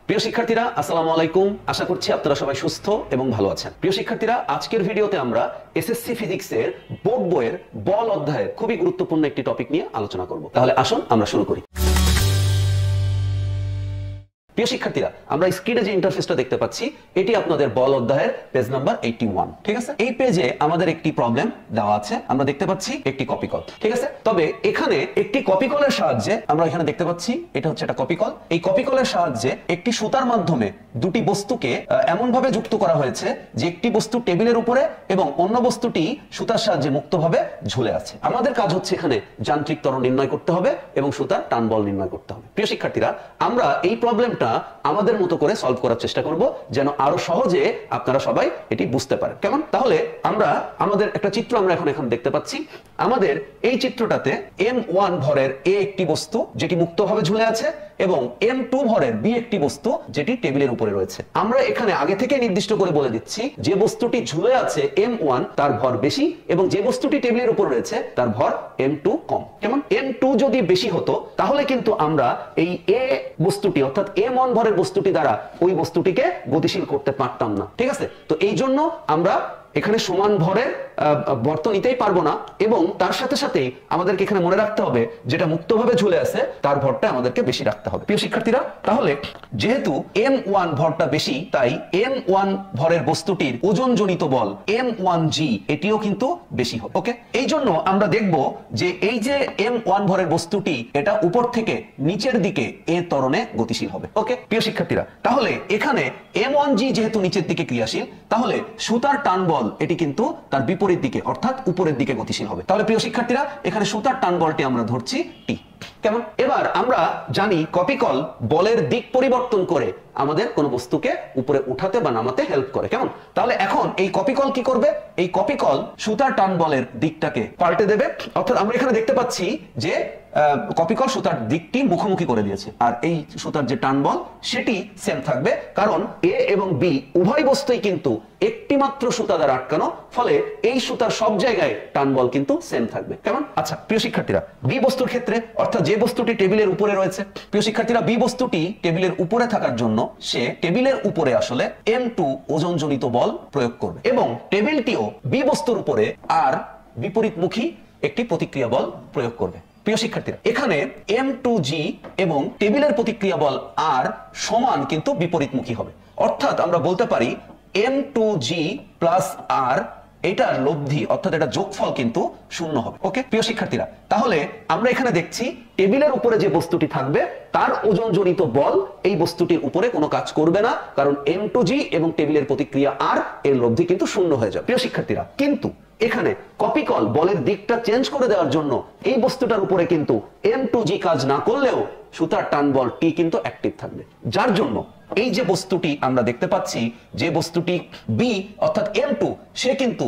প্রিয় শিক্ষার্থীরা, আসসালামু আলাইকুম। আশা করছি আপনারা সবাই সুস্থ এবং ভালো আছেন। প্রিয় শিক্ষার্থীরা, আজকের ভিডিওতে আমরা এসএসসি ফিজিক্সের বোর্ড বইয়ের বল অধ্যায়ের খুবই গুরুত্বপূর্ণ একটি টপিক নিয়ে আলোচনা করব। তাহলে আসুন আমরা শুরু করি। প্রিয় শিক্ষার্থীরা, আমরা স্ক্রিনে যে ইন্টারফেসটা দেখতে পাচ্ছি এটি আপনাদের বল অধ্যায়ের পেজ নাম্বার 81। ঠিক আছে, এই পেজে আমাদের একটি প্রবলেম দেওয়া আছে। আমরা দেখতে পাচ্ছি একটি কপি কল। ঠিক আছে, তবে এখানে একটি কপি কলের সাহায্যে আমরা এখানে দেখতে পাচ্ছি এটা হচ্ছে একটা কপি কল। এই কপি কলের সাহায্যে একটি সুতার মাধ্যমে দুটি বস্তুকে এমন ভাবে যুক্ত করা হয়েছে যে একটি বস্তু টেবিলের উপরে এবং অন্য বস্তুটি সুতার সাহায্যে মুক্তভাবে ঝুলে আছে। আমাদের কাজ হচ্ছে এখানে যান্ত্রিক ত্বরণ নির্ণয় করতে হবে এবং সুতার টান বল নির্ণয় করতে হবে। প্রিয় শিক্ষার্থীরা, আমরা এই প্রবলেমটা আমাদের মতো করে সলভ করার চেষ্টা করব যেন আরো সহজে আপনারা সবাই এটি বুঝতে পারেন। কেমন? তাহলে আমরা আমাদের একটা চিত্র আমরা এখন দেখতে পাচ্ছি। আমাদের এই চিত্রটাতে m1 ভরের a একটি বস্তু যেটি মুক্তভাবে ঝুলে আছে এবং m2 ভরের b একটি বস্তু যেটি টেবিলের উপরে রয়েছে। আমরা এখানে আগে থেকে নির্দিষ্ট করে বলে দিচ্ছি যে বস্তুটি ঝুলে আছে m1 তার ভর বেশি এবং যে বস্তুটি টেবিলের উপর রয়েছে তার ভর m2 কম। কেমন? m2 যদি বেশি হতো তাহলে কিন্তু আমরা এই a বস্তুটি অর্থাৎ m1 ভরের বস্তুটি দ্বারা ওই বস্তুটিকে গতিশীল করতে পারতাম না। ঠিক আছে, তো এই জন্য আমরা এখানে সমান ভরের বর্ত নিতেই পারবো না এবং তার সাথে সাথে আমাদেরকে এখানে মনে রাখতে হবে যেটা মুক্তভাবে ঝুলে আছে তার ভরটা আমাদেরকে বেশি রাখতে হবে। প্রিয় শিক্ষার্থীরা, তাহলে যেহেতু m1 ভরটা বেশি তাই m1 ভরের বস্তুটির ওজনজনিত বল m1g এটিও কিন্তু বেশি হবে। ওকে, এই জন্য আমরা দেখব যে এই যে m1 ভরের বস্তুটি এটা উপর থেকে নিচের দিকে এ ত্বরণে গতিশীল হবে। ওকে প্রিয় শিক্ষার্থীরা, তাহলে এখানে m1g যেহেতু নিচের দিকে ক্রিয়াশীল তাহলে সুতার টান বল এটি কিন্তু তার বিপরীত দিকে অর্থাৎ উপরের দিকে গতিশীল হবে। তাহলে প্রিয় শিক্ষার্থীরা, এখানে সুতার টান বলটি আমরা ধরছি টি। কেমন? এবার আমরা জানি কপি কল বলের দিক পরিবর্তন করে আমাদের কোন বস্তুকে উপরে উঠাতে বা নামাতে হেল্প করে। কেমন? তাহলে এখন এই কপি কল কি করবে? এই কপি কল সুতার টান বলের দিকটাকে পাল্টে দেবে। অর্থাৎ আমরা এখানে দেখতে পাচ্ছি যে কপি কল সুতার দিকটি মুখোমুখি করে দিয়েছে আর এই সুতার যে টান বল সেটি সেম থাকবে, কারণ এ এবং বি উভয় বস্তুই কিন্তু একটি মাত্র সুতা দ্বারা আটকানো, ফলে এই সুতার সব জায়গায় টান বল কিন্তু সেম থাকবে। কেমন? আচ্ছা প্রিয় শিক্ষার্থীরা, বি বস্তুর ক্ষেত্রে অর্থাৎ যে বস্তুটি টেবিলের উপরে রয়েছে, প্রিয় শিক্ষার্থীরা বি বস্তুটি টেবিলের উপরে থাকার জন্য সে টেবিলের উপরে আসলে m2 ওজনজনিত বল প্রয়োগ করবে এবং টেবিলটিও বি বস্তুর উপরে আর বিপরীতমুখী একটি প্রতিক্রিয়া বল প্রয়োগ করবে। প্রিয় শিক্ষার্থীরা, এখানে m2g এবং টেবিলের প্রতিক্রিয়া বল আর সমান কিন্তু বিপরীতমুখী হবে। অর্থাৎ আমরা বলতে পারি m2g প্লাস আর এটার লব্ধি অর্থাৎ এটা যোগফল কিন্তু শূন্য হবে। ওকে প্রিয় শিক্ষার্থীরা, তাহলে আমরা এখানে দেখছি টেবিলের উপরে যে বস্তুটি থাকবে তার ওজনজনিত বল এই বস্তুটির উপরে কোনো কাজ করবে না, কারণ m2g এবং টেবিলের প্রতিক্রিয়া আর এর লব্ধি কিন্তু শূন্য হয়ে যাবে। প্রিয় শিক্ষার্থীরা, কিন্তু এখানে কপি কল বলের দিকটা চেঞ্জ করে দেওয়ার জন্য এই বস্তুটার উপরে কিন্তু m2g কাজ না করলেও সুতার টান বল টি কিন্তু অ্যাক্টিভ থাকবে, যার জন্য এই যে বস্তুটি আমরা দেখতে পাচ্ছি যে বস্তুটি বি অর্থাৎ m2 সে কিন্তু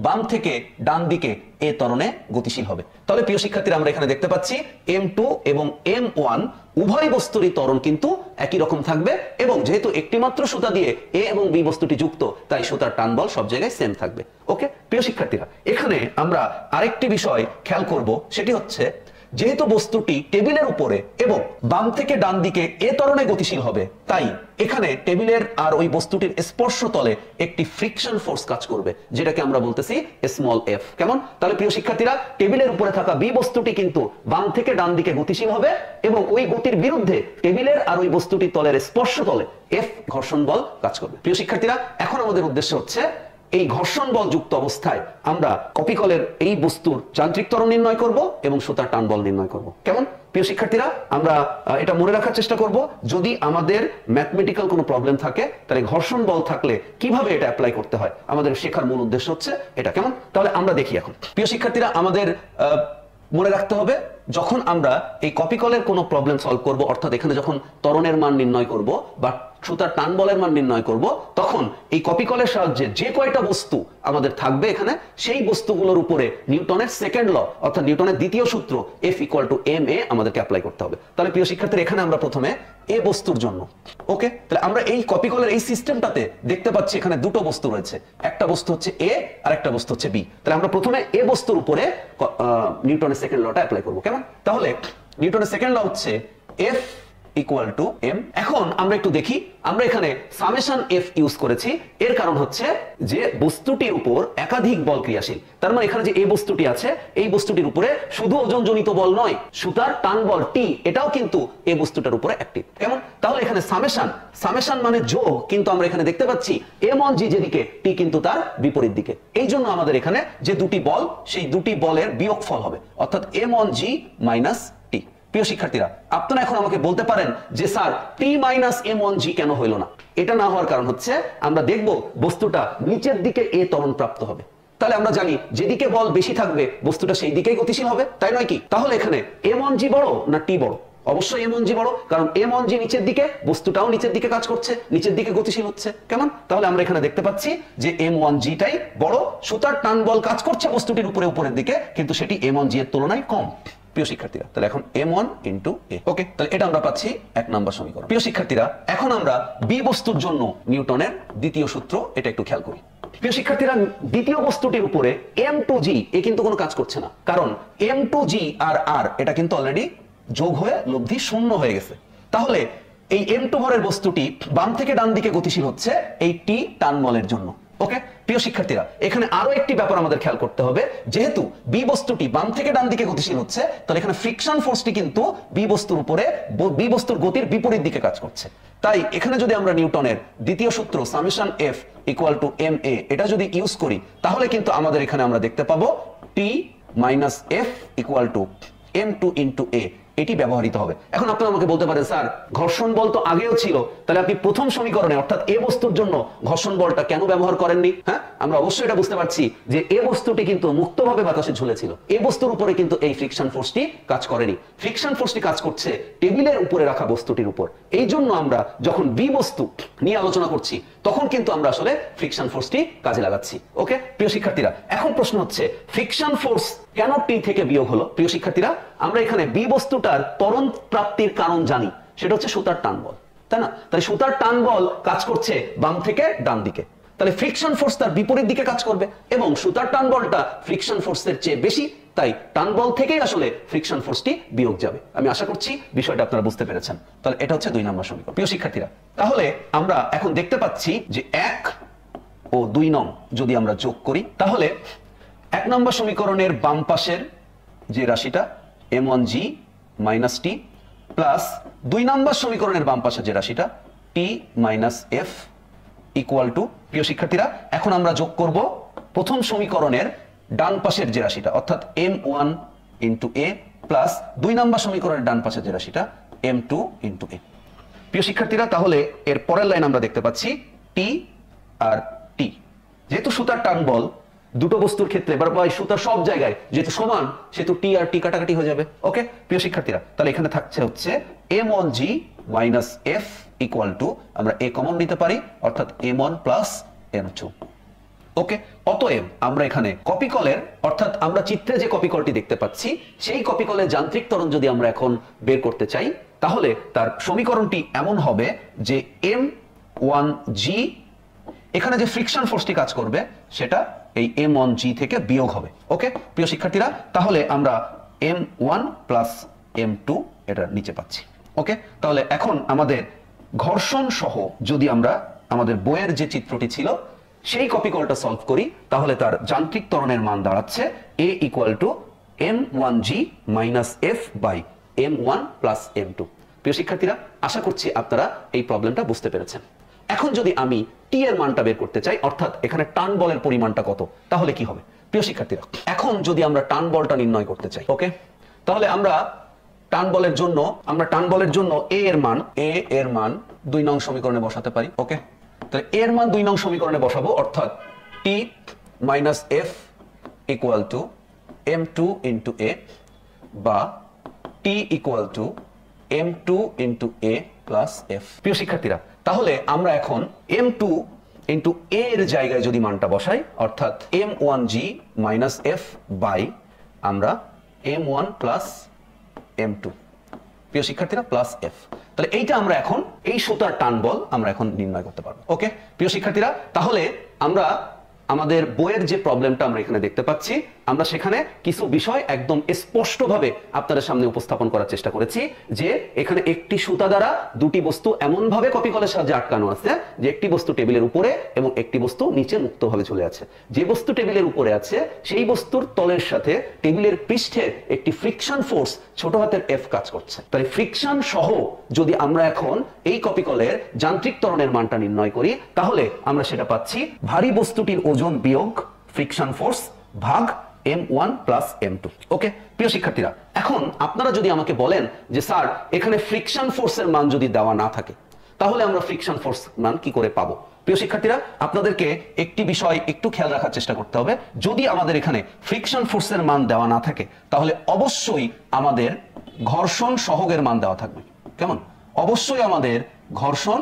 বাম থেকে ডান দিকে এ ত্বরণে গতিশীল হবে। তাহলে প্রিয় শিক্ষার্থীরা, আমরা এখানে দেখতে পাচ্ছি m2 এবং m1 উভয় বস্তুরই ত্বরণ কিন্তু একই রকম থাকবে এবং যেহেতু একটি মাত্র সুতা দিয়ে এ এবং বি বস্তুটি যুক্ত তাই সুতার টান বল সব জায়গায় সেম থাকবে। ওকে প্রিয় শিক্ষার্থীরা, এখানে আমরা আরেকটি বিষয় খেয়াল করব, সেটি হচ্ছে যেহেতু বস্তুটি টেবিলের উপরে এবং বাম থেকে ডান দিকে এ ত্বরণে গতিশীল হবে তাই এখানে টেবিলের আর ওই বস্তুটির স্পর্শ তলে একটি ফ্রিকশন ফোর্স কাজ করবে যেটাকে আমরা বলতেছি স্মল এফ। কেমন? তাহলে প্রিয় শিক্ষার্থীরা, টেবিলের উপরে থাকা বি বস্তুটি কিন্তু বাম থেকে ডান দিকে গতিশীল হবে এবং ওই গতির বিরুদ্ধে টেবিলের আর ওই বস্তুটির তলের স্পর্শ তলে এফ ঘর্ষণ বল কাজ করবে। প্রিয় শিক্ষার্থীরা, এখন আমাদের উদ্দেশ্য হচ্ছে এই ঘর্ষণ বল যুক্ত অবস্থায় আমরা কপি কলের এই বস্তুর যান্ত্রিক ত্বরণ নির্ণয় করব এবং সুতার টান বল নির্ণয় করব। কেমন? প্রিয় শিক্ষার্থীরা, আমরা এটা মনে রাখার চেষ্টা করব যদি আমাদের ম্যাথমেটিক্যাল কোনো প্রবলেম থাকে তাহলে ঘর্ষণ বল থাকলে কিভাবে এটা অ্যাপ্লাই করতে হয় আমাদের শেখার মূল উদ্দেশ্য হচ্ছে এটা। কেমন? তাহলে আমরা দেখি এখন। প্রিয় শিক্ষার্থীরা, আমাদের মনে রাখতে হবে যখন আমরা এই কপি কলের কোনো প্রবলেম সলভ করব অর্থাৎ এখানে যখন ত্বরণের মান নির্ণয় করব বা সুতার টান বলের মান নির্ণয় করব তখন এই কপি কলের সাহায্যে যে কয়টা বস্তু আমাদের থাকবে এখানে সেই বস্তুগুলোর উপরে নিউটনের সেকেন্ড ল অর্থাৎ নিউটনের দ্বিতীয় সূত্র F = ma আমাদেরকে অ্যাপ্লাই করতে হবে। তাহলে প্রিয় শিক্ষার্থীরা, এখানে আমরা প্রথমে এ বস্তুর জন্য ওকে তাহলে আমরা এই কপি কলের এই সিস্টেমটাতে দেখতে পাচ্ছি এখানে দুটো বস্তু রয়েছে, একটা বস্তু হচ্ছে এ আর একটা বস্তু হচ্ছে বি। তাহলে আমরা প্রথমে এ বস্তুর উপরে নিউটনের সেকেন্ড লটা অ্যাপ্লাই করব। কেমন? তাহলে নিউটনের সেকেন্ড ল হচ্ছে F ইকুয়াল টু এম। এখন আমরা একটু দেখি, আমরা এখানে সামেশন এফ ইউজ করেছি, এর কারণ হচ্ছে যে বস্তুটির উপর একাধিক বল ক্রিয়াশীল। তার মানে এখানে যে এই বস্তুটি আছে, এই বস্তুটির উপরে শুধু ওজনজনিত বল নয়, সুতার টান বল টি, এটাও কিন্তু এই বস্তুটার উপরে অ্যাক্টিভ। কেমন? তাহলে এখানে সামেশন মানে যোগ, কিন্তু আমরা এখানে দেখতে পাচ্ছি এম অন জি যেদিকে, টি কিন্তু তার বিপরীত দিকে। এই জন্য আমাদের এখানে যে দুটি বল, সেই দুটি বলের বিয়োগফল হবে, অর্থাৎ m on g minus T. প্রিয় শিক্ষার্থীরা, আপনারা এখন আমাকে বলতে পারেন যে sir T minus m on g কেন হইল না? এটা না হওয়ার কারণ হচ্ছে আমরা দেখব বস্তুটা নিচের দিকে এ ত্বরণ প্রাপ্ত হবে। তাহলে আমরা জানি যেদিকে বল বেশি থাকবে বস্তুটা সেই দিকেই গতিশীল হবে, তাই নয় কি? তাহলে এখানে এম অন জি বড় না টি বড়? অবশ্যই এম অন জি বড়, কারণ এম অন জি নিচের দিকে, বস্তুটাও নিচের দিকে কাজ করছে, নিচের দিকে গতিশীল হচ্ছে। কেমন? তাহলে আমরা এখানে দেখতে পাচ্ছি যে এম ওয়ান জিটাই বড়, সুতার টান বল কাজ করছে বস্তুটির উপরে উপরের দিকে, কিন্তু সেটি এম অন জি এর তুলনায় কম। প্রিয় শিক্ষার্থীরা, তাহলে এখন m1 ইনটু a। ওকে, তাহলে এটা আমরা পাচ্ছি 1 নম্বর সমীকরণ। প্রিয় শিক্ষার্থীরা, এখন আমরা বি বস্তুর জন্য নিউটনের দ্বিতীয় সূত্র, এটা একটু খেয়াল করি। প্রিয় শিক্ষার্থীরা, দ্বিতীয় বস্তুটির উপরে m2g এ কিন্তু কোনো কাজ করছে না, কারণ m2g আর r এটা কিন্তু অলরেডি যোগ হয়ে লব্ধি শূন্য হয়ে গেছে। তাহলে এই m2 ভরের বস্তুটি বাম থেকে ডান দিকে গতিশীল হচ্ছে এই টি টান বলের জন্য। ওকে, প্রিয় শিক্ষার্থীরা, এখানে আরো একটি ব্যাপার আমাদের খেয়াল করতে হবে, যেহেতু বি বস্তুটি বাম থেকে ডান দিকে গতিশীল হচ্ছে, তাহলে এখানে ফ্রিকশন ফোর্সটি কিন্তু বি বস্তুর উপরে, বি বস্তুর গতির বিপরীত দিকে কাজ করছে। তাই এখানে যদি আমরা নিউটনের দ্বিতীয় সূত্র summation F equal to m a এটা যদি ইউজ করি, তাহলে কিন্তু আমাদের এখানে আমরা দেখতে পাবো T minus F equal to m two into a, এটি ব্যবহৃত হবে। এখন আপনারা আমাকে বলতে পারেন স্যার ঘর্ষণ বল তো আগেও ছিল, তাহলে আপনি প্রথম সমীকরণে অর্থাৎ এ বস্তুর জন্য ঘর্ষণ বলটা কেন ব্যবহার করেননি? হ্যাঁ, আমরা অবশ্যই এটা বুঝতে পারছি যে এ বস্তুটি কিন্তু মুক্তভাবে বাতাসে ঝুলেছিল, এ বস্তুর উপরে কিন্তু এই ফ্রিকশন ফোর্সটি কাজ করেনি। ফ্রিকশন ফোর্সটি কাজ করছে টেবিলের উপরে রাখা বস্তুটির উপর। এই জন্য আমরা যখন বি বস্তু নিয়ে আলোচনা করছি, তখন কিন্তু আমরা আসলে ফ্রিকশন ফোর্সটি কাজে লাগাচ্ছি। ওকে, প্রিয় শিক্ষার্থীরা, এখন প্রশ্ন হচ্ছে ফ্রিকশন ফোর্স কেন টি থেকে বিয়োগ হলো? প্রিয় শিক্ষার্থীরা, আমরা এখানে বি বস্তুটার ত্বরণ প্রাপ্তির কারণ জানি, সেটা হচ্ছে সুতার টান বল, তাই না? তাই সুতার টান বল কাজ করছে বাম থেকে ডান দিকে, তাহলে ফ্রিকশন ফোর্স তার বিপরীত দিকে কাজ করবে, এবং সুতার টান বলটা ফ্রিকশন ফোর্সের চেয়ে বেশি, তাই টান বল থেকেই আসলে ফ্রিকশন ফোর্সটি বিয়োগ যাবে। আমি আশা করছি বিষয়টা আপনারা বুঝতে পেরেছেন। তাহলে এটা হচ্ছে 2 নম্বর সমীকরণ। প্রিয় শিক্ষার্থীরা, তাহলে আমরা এখন দেখতে পাচ্ছি যে 1 ও 2 নং যদি আমরা যোগ করি, তাহলে 1 নম্বর সমীকরণের বাম পাশের যে রাশিটা m1g মাইনাস টি প্লাস 2 নম্বর সমীকরণের বাম পাশের যে রাশিটা t minus F equal two, প্রিয় শিক্ষার্থীরা, এখন আমরা যোগ করব প্রথম সমীকরণের ডান পাশের যে রাশিটা অর্থাৎ m1 ইন্টু এ প্লাস 2 নম্বর সমীকরণের ডান পাশের যে রাশিটা m2 ইন্টু এ। প্রিয় শিক্ষার্থীরা, তাহলে এর পরের লাইন আমরা দেখতে পাচ্ছি টি আর টি। যেহেতু সুতার টান বল দুটো বস্তুর ক্ষেত্রে বা সুতার সব জায়গায় যেহেতু সমান, সেহেতু টি আর টি কাটাকাটি হয়ে যাবে। ওকে, প্রিয় শিক্ষার্থীরা, তাহলে এখানে থাকছে হচ্ছে m1g minus F equal two, আমরা এ কমন নিতে পারি, অর্থাৎ m1 প্লাস m2। ওকে, অতএব আমরা এখানে কপিকলের, অর্থাৎ আমরা চিত্রে যে কপিকলটি দেখতে পাচ্ছি, সেই কপিকলের যান্ত্রিক ত্বরণ যদি আমরা এখন বের করতে চাই, তাহলে তার সমীকরণটি এমন হবে যে m1g, এখানে যে ফ্রিকশন ফোর্সটি কাজ করবে সেটা এই m1g থেকে বিয়োগ হবে। ওকে, প্রিয় শিক্ষার্থীরা, তাহলে আমরা m1 প্লাস m2 এটা নিচে পাচ্ছি। ওকে, তাহলে এখন আমাদের ঘর্ষণ সহ যদি আমরা আমাদের বইয়ের যে চিত্রটি ছিল সেই কপিকলটা সলভ করি, তাহলে তার যান্ত্রিক ত্বরণের মান দাঁড়াচ্ছে a equal to m1g minus F by m1 plus m2। প্রিয় শিক্ষার্থীরা, আশা করছি আপনারা এই প্রবলেমটা বুঝতে পেরেছেন। এখন যদি আমি টি এর মানটা বের করতে চাই, অর্থাৎ এখানে টান বলের পরিমাণটা কত, তাহলে কি হবে? প্রিয় শিক্ষার্থীরা, এখন যদি আমরা টান বলটা নির্ণয় করতে চাই, ওকে, তাহলে আমরা টান বলের জন্য এ এর মান 2 নং সমীকরণে বসাতে পারি। ওকে, তাহলে এর মান 2 নং সমীকরণে বসাবো, অর্থাৎ T minus F equal to m2 into a বা T equal to m2 into a plus F. প্রিয় শিক্ষার্থীরা, তাহলে আমরা এখন m2 ইন্টু এ এর জায়গায় যদি মানটা বসাই, অর্থাৎ m1g মাইনাস এফ বাই আমরা m1 প্লাস m2, প্রিয় শিক্ষার্থীরা, প্লাস এফ। তাহলে এইটা আমরা এখন এই সুতার টান বল আমরা এখন নির্ণয় করতে পারবো। ওকে, প্রিয় শিক্ষার্থীরা, তাহলে আমরা আমাদের বইয়ের যে প্রবলেমটা আমরা এখানে দেখতে পাচ্ছি, আমরা সেখানে কিছু বিষয় একদম স্পষ্টভাবে আপনাদের সামনে উপস্থাপন করার চেষ্টা করেছি যে এখানে একটি সুতা দ্বারা দুটি বস্তু এমন ভাবে কপি কলের সাহায্যে আটকানো আছে যে একটি বস্তু টেবিলের উপরে এবং একটি বস্তু নিচে মুক্তভাবে ঝুলে আছে। যে বস্তু টেবিলের উপরে আছে সেই বস্তুর তলের সাথে টেবিলের পৃষ্ঠে একটি ফ্রিকশন ফোর্স ছোট হাতের এফ কাজ করছে। তাই ফ্রিকশন সহ যদি আমরা এখন এই কপি কলের যান্ত্রিক ত্বরণের মানটা নির্ণয় করি, তাহলে আমরা সেটা পাচ্ছি ভারী বস্তুটির ওজন বিয়োগ ফ্রিকশন ফোর্স ভাগ m1 প্লাস m2। ওকে প্রিয় শিক্ষার্থীরা, এখন আপনারা যদি আমাকে বলেন যে স্যার এখানে ফ্রিকশন ফোর্সের মান যদি দেওয়া না থাকে তাহলে আমরা ফ্রিকশন ফোর্স মান কি করে পাবো? প্রিয় শিক্ষার্থীরা, আপনাদেরকে একটি বিষয় একটু খেয়াল রাখার চেষ্টা করতে হবে। যদি আমাদের এখানে ফ্রিকশন ফোর্সের মান দেওয়া না থাকে তাহলে অবশ্যই আমাদের ঘর্ষণ সহগের মান দেওয়া থাকবে। কেমন? অবশ্যই আমাদের ঘর্ষণ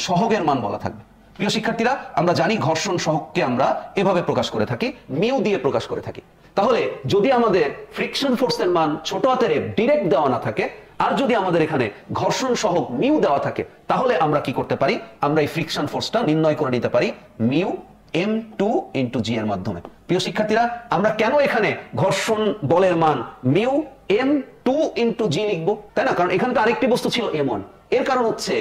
সহগের মান বলা থাকবে। প্রিয় শিক্ষার্থীরা, আমরা জানি ঘর্ষণ সহগকে আমরা এভাবে প্রকাশ করে থাকি, মিউ দিয়ে প্রকাশ করে থাকি। তাহলে যদি আমাদের ফ্রিকশন ফোর্সের মান ছোট হাতের এফ ডিরেক্ট দেওয়া না থাকে আর যদি আমাদের এখানে ঘর্ষণ সহগ মিউ দেওয়া থাকে, তাহলে আমরা কি করতে পারি? আমরা এই ফ্রিকশন ফোর্সটা নির্ণয় করে নিতে পারি মিউ m2 ইনটু জি এর মাধ্যমে। প্রিয় শিক্ষার্থীরা, আমরা কেন এখানে ঘর্ষণ বলের মান মিউ m2 ইনটু জি লিখবো? তাই না? কারণ এখানে তো আরেকটি বস্তু ছিল m1। এর কারণ হচ্ছে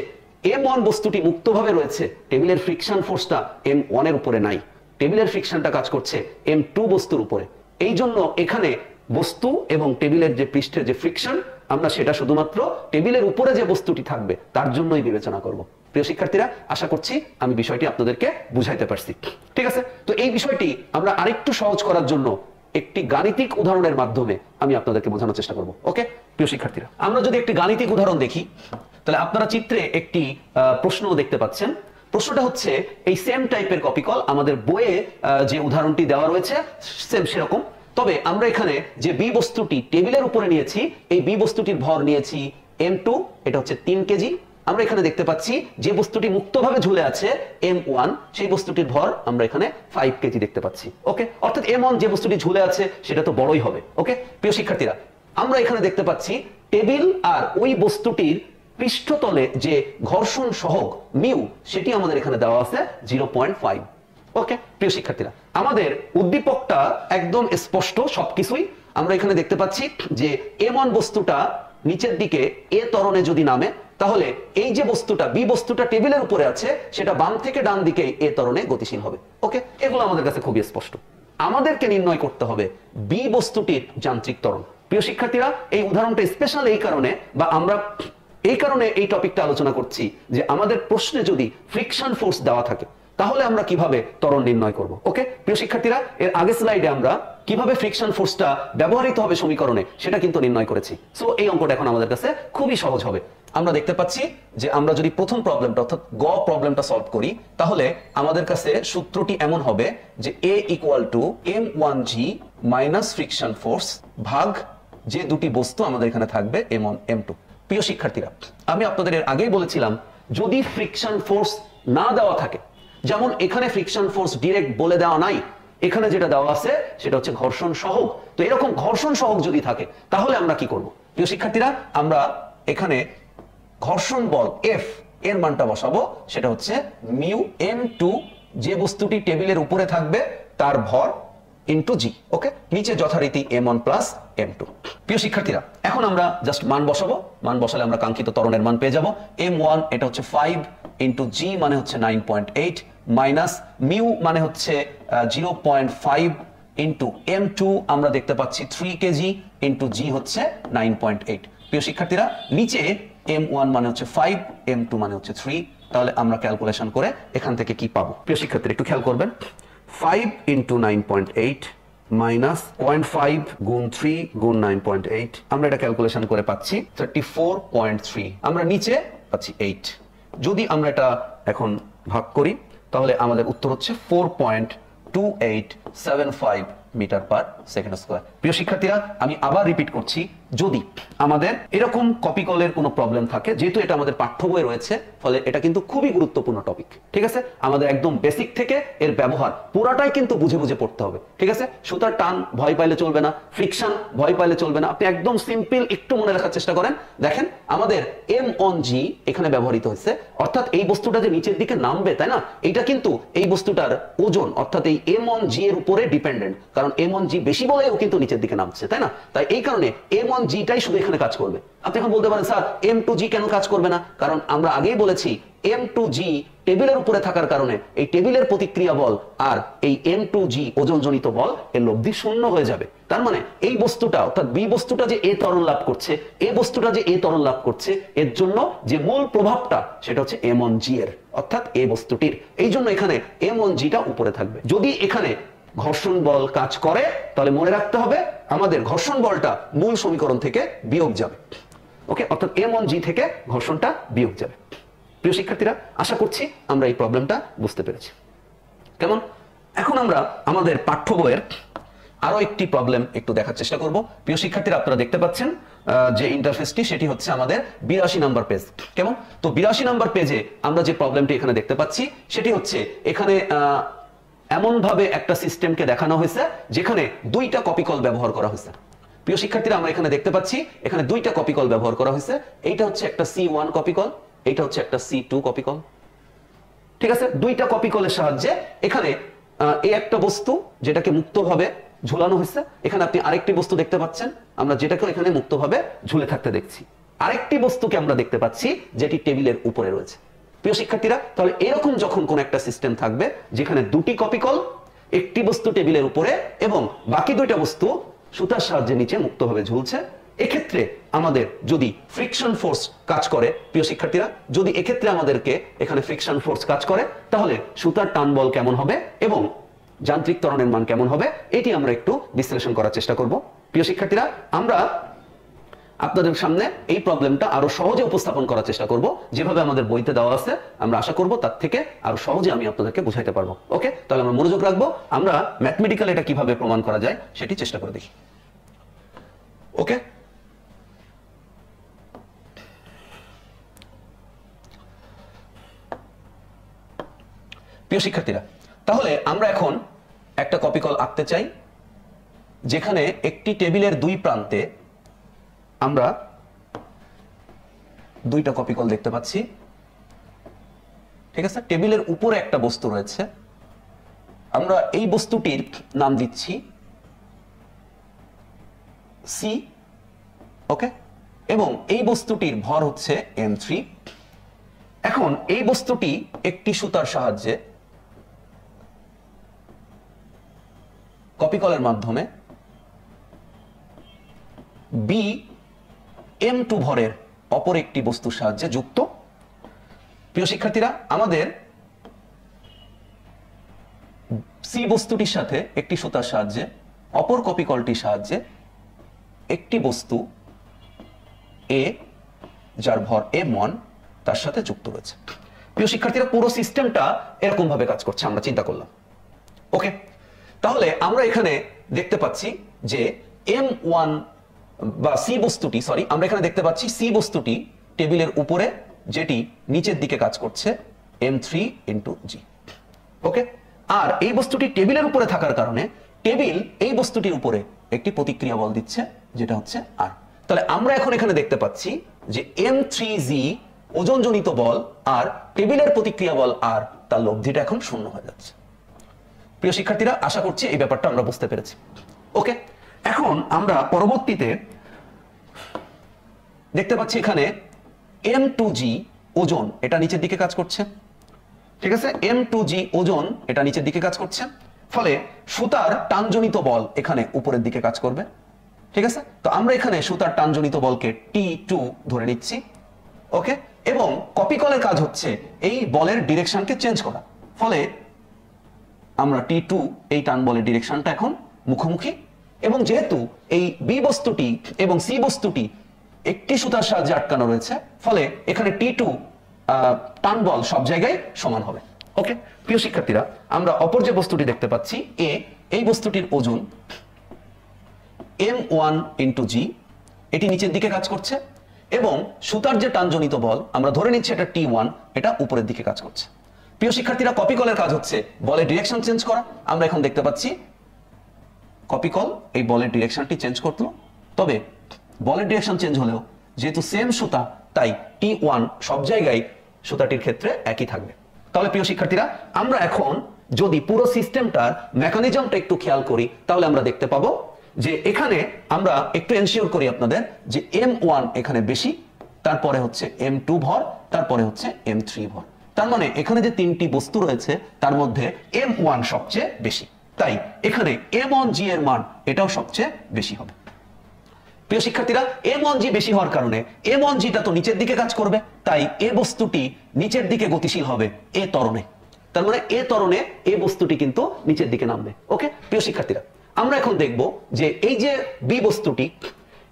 m1 বস্তুটি মুক্তভাবে রয়েছে, টেবিলের ফ্রিকশন ফোর্সটা m1 এর উপরে নাই, টেবিলের ফ্রিকশনটা কাজ করছে m2 বস্তুর উপরে। এই জন্য এখানে বস্তু এবং টেবিলের যে পৃষ্ঠের যে ফ্রিকশন, আমরা সেটা শুধুমাত্র টেবিলের উপরে যে বস্তুটি থাকবে তার জন্যই বিবেচনা করব। প্রিয় শিক্ষার্থীরা, আশা করছি আমি বিষয়টি আপনাদেরকে বুঝাইতে পারছি। ঠিক আছে? তো এই বিষয়টি আমরা আরেকটু সহজ করার জন্য একটি গাণিতিক উদাহরণের মাধ্যমে আমি আপনাদেরকে বোঝানোর চেষ্টা করব। ওকে প্রিয় শিক্ষার্থীরা, আমরা যদি একটি গাণিতিক উদাহরণ দেখি তাহলে আপনারা চিত্রে একটি প্রশ্ন দেখতে পাচ্ছেন। প্রশ্নটা হচ্ছে এই সেম টাইপের কপি কল আমাদের বইয়ে যে উদাহরণটি দেওয়া রয়েছে সেম সেরকম, তবে আমরা এখানে যে বি বস্তুটি টেবিলের উপরে নিয়েছি, এই বি বস্তুটির ভর নিয়েছি m2, এটা হচ্ছে 3 কেজি। আমরা এখানে দেখতে পাচ্ছি যে বস্তুটি মুক্তভাবে ঝুলে আছে m1, সেই বস্তুটির ভর আমরা এখানে 5 কেজি দেখতে পাচ্ছি। ওকে, অর্থাৎ m1 যে বস্তুটি ঝুলে আছে সেটা তো বড়ই হবে। ওকে প্রিয় শিক্ষার্থীরা, আমরা এখানে দেখতে পাচ্ছি টেবিল আর ওই বস্তুটির পৃষ্ঠতলে যে ঘর্ষণ সহগ মিউ, সেটি আমাদের এখানে দেওয়া আছে 0.5। ওকে প্রিয় শিক্ষার্থীরা, আমাদের উদ্দীপকটা একদম স্পষ্ট সবকিছুই। আমরা এখানে দেখতে পাচ্ছি যে m1 বস্তুটা নিচের দিকে এ ত্বরণে যদি নামে, তাহলে এই যে বস্তুটা বি বস্তুটা টেবিলের উপরে আছে সেটা বাম থেকে ডান দিকে এ ত্বরণে গতিশীল হবে। ওকে, এগুলো আমাদের কাছে খুবই স্পষ্ট। আমাদেরকে নির্ণয় করতে হবে বি বস্তুটির যান্ত্রিক ত্বরণ। প্রিয় শিক্ষার্থীরা, এই উদাহরণটা স্পেশাল এই কারণে, বা আমরা এই কারণে এই টপিকটা আলোচনা করছি যে আমাদের প্রশ্নে যদি ফ্রিকশন ফোর্স দেওয়া থাকে তাহলে আমরা কিভাবে ত্বরণ নির্ণয় করব। ওকে প্রিয় শিক্ষার্থীরা, এর আগের স্লাইডে আমরা কিভাবে ফ্রিকশন ফোর্সটা ব্যবহৃত হবে সমীকরণে সেটা কিন্তু নির্ণয় করেছি। সো এই অঙ্কটা এখন আমাদের কাছে খুবই সহজ হবে। আমরা দেখতে পাচ্ছি যে আমরা যদি প্রথম প্রবলেমটা অর্থাৎ গ প্রবলেমটা সলভ করি, তাহলে আমাদের কাছে সূত্রটি এমন হবে যে a equal to m1g minus friction force ভাগ যে দুটি বস্তু আমাদের এখানে থাকবে m1 m2। প্রিয় শিক্ষার্থীরা, আমি আপনাদের এর আগেই বলেছিলাম যদি ফ্রিকশন ফোর্স না দেওয়া থাকে, যেমন এখানে ফ্রিকশন ফোর্স ডিরেক্ট বলে দেওয়া নাই, এখানে যেটা দেওয়া আছে সেটা হচ্ছে ঘর্ষণ সহগ। তো এরকম ঘর্ষণ সহগ যদি থাকে তাহলে আমরা কি করব? প্রিয় শিক্ষার্থীরা, আমরা এখানে ঘর্ষণ বল এফ এর মানটা বসাবো, সেটা হচ্ছে মিউ m2, যে বস্তুটি টেবিলের উপরে থাকবে তার ভর ইনটু জি। ওকে, নিচে যথারীতি m1 প্লাস m2। প্রিয় শিক্ষার্থীরা, এখন আমরা জাস্ট মান বসাবো। মান বসালে আমরা কাঙ্ক্ষিত ত্বরণের মান পেয়ে যাব। m1 এটা হচ্ছে 5 ইনটু জি মানে হচ্ছে 9.8 মাইনাস মিউ মানে হচ্ছে 0.5 ইনটু m2 আমরা দেখতে পাচ্ছি 3 কেজি ইনটু জি হচ্ছে 9.8। প্রিয় শিক্ষার্থীরা, নিচে m1 মানে হচ্ছে 5, m2 মানে হচ্ছে 3। তাহলে আমরা ক্যালকুলেশন করে এখান থেকে কি পাবো? প্রিয় শিক্ষার্থীরা একটু খেয়াল করবেন, 5 ইনটু 9.8 মাইনাস 0.5 গুণ 3 গুণ 9.8, আমরা এটা ক্যালকুলেশন করে পাচ্ছি 34.3। আমরা নিচে পাচ্ছি 8। যদি আমরা এটা এখন ভাগ করি তাহলে আমাদের উত্তর হচ্ছে 4.28 0.75 মিটার পার সেকেন্ড স্কয়ার। প্রিয় শিক্ষার্থীরা, আমি আবার রিপিট করছি, যদি আমাদের এরকম কপি কলের কোনো প্রবলেম থাকে, যেহেতু এটা আমাদের পাঠ্য বইয়ে রয়েছে, ফলে এটা কিন্তু খুবই গুরুত্বপূর্ণ টপিক। ঠিক আছে, আমাদের একদম বেসিক থেকে এর ব্যবহার পুরাটাই কিন্তু বুঝে বুঝে পড়তে হবে। ঠিক আছে, সুতার টান ভয় পাইলে চলবে না, ফ্রিকশন ভয় পাইলে চলবে না। আপনি একদম সিম্পল একটু মনে রাখার চেষ্টা করেন। দেখেন, আমাদের এম অন জি এখানে ব্যবহৃত হয়েছে, অর্থাৎ এই বস্তুটা যে নিচের দিকে নামবে, তাই না, এটা কিন্তু এই বস্তুটার ওজন অর্থাৎ এই এম অন জি এর উপরে ডিপেন্ডেন্ট, কারণ এম অন জি বেশি বলে ও কিন্তু নিচের দিকে নামছে, তাই না? তাই এই কারণে এম অন জিটাই শুধু এখানে কাজ করবে। আপনি এখন বলতে পারেন, স্যার এম টু জি কেন কাজ করবে না? কারণ আমরা আগেই বলেছি এম টু জি টেবিলের উপরে থাকার কারণে এই টেবিলের প্রতিক্রিয়া বল আর এই এম টু জি ওজনজনিত বল এর লব্ধি শূন্য হয়ে যাবে। তার মানে এই বস্তুটা অর্থাৎ বি বস্তুটা যে এ ত্বরণ লাভ করছে, এ বস্তুটা যে এ ত্বরণ লাভ করছে, এর জন্য যে মূল প্রভাবটা সেটা হচ্ছে এম অন জি এর, অর্থাৎ এ বস্তুটির। এই জন্য এখানে এম অন জিটা উপরে থাকবে। যদি এখানে ঘর্ষণ বল কাজ করে, তাহলে মনে রাখতে হবে আমাদের ঘর্ষণ বলটা মূল সমীকরণ থেকে বিয়োগ যাবে। ওকে, অর্থাৎ এম অন জি থেকে ঘর্ষণটা বিয়োগ যাবে। প্রিয় শিক্ষার্থীরা, আশা করছি আমরা এই প্রবলেমটা বুঝতে পেরেছি। কেমন? এখন আমরা আমাদের পাঠ্য বইয়ের আরো একটি প্রবলেম একটু দেখার চেষ্টা করব। প্রিয় শিক্ষার্থীরা, আপনারা দেখতে পাচ্ছেন যে ইন্টারফেসটি সেটি হচ্ছে আমাদের 82 নাম্বার পেজ। কেমন? তো 82 নাম্বার পেজে আমরা যে প্রবলেমটি এখানে দেখতে পাচ্ছি সেটি হচ্ছে এখানে এমন ভাবে একটা সিস্টেমকে দেখানো হয়েছে যেখানে দুইটা কপি কল ব্যবহার করা হয়েছে। প্রিয় শিক্ষার্থীরা, আমরা এখানে দেখতে পাচ্ছি এখানে দুইটা কপি কল ব্যবহার করা হয়েছে। এইটা হচ্ছে একটা C1 কপি কল, এইটা হচ্ছে একটা C2 কপি কল। ঠিক আছে, দুইটা কপি কলের সাহায্যে এখানে এই একটা বস্তু যেটাকে মুক্তভাবে ঝুলানো হয়েছে, এখানে আপনি আরেকটি বস্তু দেখতে পাচ্ছেন আমরা যেটাকে এখানে মুক্তভাবে ঝুলে থাকতে দেখছি। আরেকটি বস্তুকে আমরা দেখতে পাচ্ছি যেটি টেবিলের উপরে রয়েছে। প্রিয় শিক্ষার্থীরা, তাহলে এরকম যখন কোন একটা সিস্টেম থাকবে যেখানে দুটি কপি কল, একটি বস্তু টেবিলের উপরে এবং বাকি দুইটা বস্তু সুতার সাহায্যে নিচে মুক্তভাবে ঝুলছে, এক্ষেত্রে আমাদের যদি ফ্রিকশন ফোর্স কাজ করে, প্রিয় শিক্ষার্থীরা, যদি এক্ষেত্রে আমাদেরকে এখানে ফ্রিকশন ফোর্স কাজ করে, তাহলে সুতার টান বল কেমন হবে এবং যান্ত্রিক ত্বরণের মান কেমন হবে, এটি আমরা একটু বিশ্লেষণ করার চেষ্টা করব। প্রিয় শিক্ষার্থীরা, আমরা আপনাদের সামনে এই প্রবলেমটা আরো সহজে উপস্থাপন করার চেষ্টা করব, যেভাবে আমাদের বইতে দেওয়া আছে। আমরা আশা করব তার থেকে আরো সহজে আমি আপনাদেরকে বুঝাইতে পারবো। ওকে, তাহলে আমরা মনোযোগ রাখবো, আমরা ম্যাথমেটিক্যাল এটা কিভাবে প্রমাণ করা যায় সেটি চেষ্টা করে দেখি। ওকে, প্রিয় শিক্ষার্থীরা, তাহলে আমরা এখন একটা কপি কল আঁকতে চাই যেখানে একটি টেবিলের দুই প্রান্তে আমরা দুইটা কপি কল দেখতে পাচ্ছি। ঠিক আছে, টেবিলের উপরে একটা বস্তু রয়েছে, আমরা এই বস্তুটির নাম দিচ্ছি সি। ওকে, এবং এই বস্তুটির ভর হচ্ছে m3। এখন এই বস্তুটি একটি সুতার সাহায্যে কপি কলের মাধ্যমে বি m2 ভরের অপর একটি বস্তুর সাহায্যে যুক্ত। প্রিয় শিক্ষার্থীরা, আমাদের সি বস্তুটির সাথে একটি সুতার সাহায্যে অপর কপি কলটির সাহায্যে একটি বস্তু এ যার ভর m1 তার সাথে যুক্ত রয়েছে। প্রিয় শিক্ষার্থীরা, পুরো সিস্টেমটা এরকম ভাবে কাজ করছে, আমরা চিন্তা করলাম। ওকে, তাহলে আমরা এখানে দেখতে পাচ্ছি যে m1 বা সি বস্তুটি, আমরা এখানে দেখতে পাচ্ছি সি বস্তুটি টেবিলের উপরে, যেটি নিচের দিকে কাজ করছে m3 ইনটু জি। ওকে, আর এই বস্তুটি টেবিলের উপরে থাকার কারণে টেবিল এই বস্তুটির উপরে একটি প্রতিক্রিয়া বল দিচ্ছে যেটা হচ্ছে আর। তাহলে আমরা এখন এখানে দেখতে পাচ্ছি যে m3g ওজনজনিত বল আর টেবিলের প্রতিক্রিয়া বল আর তার লব্ধিটা এখন শূন্য হয়ে যাচ্ছে। প্রিয় শিক্ষার্থীরা, আশা করছি এই ব্যাপারটা আমরা বুঝতে পেরেছি। ওকে, এখন আমরা পরবর্তীতে দেখতে পাচ্ছি এখানে m2g ওজন এটা নিচের দিকে কাজ করছে। ঠিক আছে, m2g ওজন এটা নিচের দিকে কাজ করছে, ফলে সুতার টানজনিত বল এখানে উপরের দিকে কাজ করবে। ঠিক আছে, তো আমরা এখানে সুতার টানজনিত বলকে T2 ধরে নিচ্ছি। ওকে, এবং কপি কলের কাজ হচ্ছে এই বলের ডিরেকশনকে চেঞ্জ করা, ফলে আমরা T2 এই টান বলের ডিরেকশনটা এখন মুখোমুখি, এবং যেহেতু এই বি বস্তুটি এবং সি বস্তুটি একটি সুতার সাহায্যে আটকানো রয়েছে, ফলে এখানে T2 টান বল সব জায়গায় সমান হবে। ওকে, প্রিয় শিক্ষার্থীরা, আমরা অপর যে বস্তুটি দেখতে পাচ্ছি এ, এই বস্তুটির ওজন m1 ইন্টু জি, এটি নিচের দিকে কাজ করছে এবং সুতার যে টানজনিত বল আমরা ধরে নিচ্ছি এটা T1, এটা উপরের দিকে কাজ করছে। প্রিয় শিক্ষার্থীরা, কপি কলের কাজ হচ্ছে বলের ডিরেকশন চেঞ্জ করা। আমরা এখন দেখতে পাচ্ছি কপি কল এই বলের ডিরেকশনটি চেঞ্জ করলো, তবে বলের ডিরেকশন চেঞ্জ হলেও যেহেতু সেম সুতা তাই T1 সব জায়গায় সুতাটির ক্ষেত্রে একই থাকবে। তাহলে প্রিয় শিক্ষার্থীরা, আমরা এখন যদি পুরো সিস্টেমটার মেকানিজমটা একটু খেয়াল করি তাহলে আমরা দেখতে পাবো যে এখানে আমরা একটু এনশিওর করি আপনাদের যে M1 এখানে বেশি, তারপরে হচ্ছে M2 ভর, তারপরে হচ্ছে M3 ভর। তার মানে এখানে যে তিনটি বস্তু রয়েছে তার মধ্যে M1 সবচেয়ে বেশি, তাই এখানে M1G এর মান এটাও সবচেয়ে বেশি হবে। প্রিয় শিক্ষার্থীরা, M1G বেশি হওয়ার কারণে M1Gটা তো নিচের দিকে কাজ করবে, তাই এ বস্তুটি নিচের দিকে গতিশীল হবে এ ত্বরণে। তার মানে এ ত্বরণে এ বস্তুটি কিন্তু নিচের দিকে নামবে। ওকে প্রিয় শিক্ষার্থীরা, আমরা এখন দেখব যে এই যে বি বস্তুটি,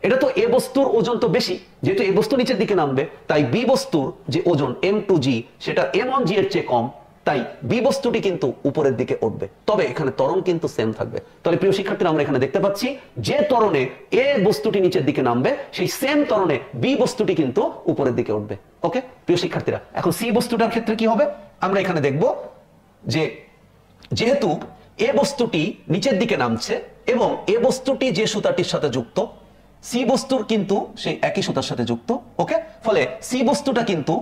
এটা তো এ বস্তুর ওজন তো বেশি, যেহেতু এ বস্তু নিচের দিকে নামবে তাই বি বস্তুর যে ওজন M2G সেটা M1G এর চেয়ে কম, তাই বি বস্তুটি কিন্তু উপরের দিকে উঠবে, তবে এখানে ত্বরণ কিন্তু সেম থাকবে। তাহলে প্রিয় শিক্ষার্থীরা, আমরা এখানে দেখতে পাচ্ছি যে ত্বরণে এ বস্তুটি নিচের দিকে নামবে সেই সেম ত্বরণে বি বস্তুটি কিন্তু উপরের দিকে উঠবে। ওকে প্রিয় শিক্ষার্থীরা, এখন সি বস্তুটার ক্ষেত্রে কি হবে আমরা এখানে দেখব যে যেহেতু এ বস্তুটি নিচের দিকে নামছে এবং এ বস্তুটি যে সুতাটির সাথে যুক্ত, সি বস্তুর কিন্তু সেই একই সুতার সাথে যুক্ত। ওকে, ফলে সি বস্তুটা কিন্তু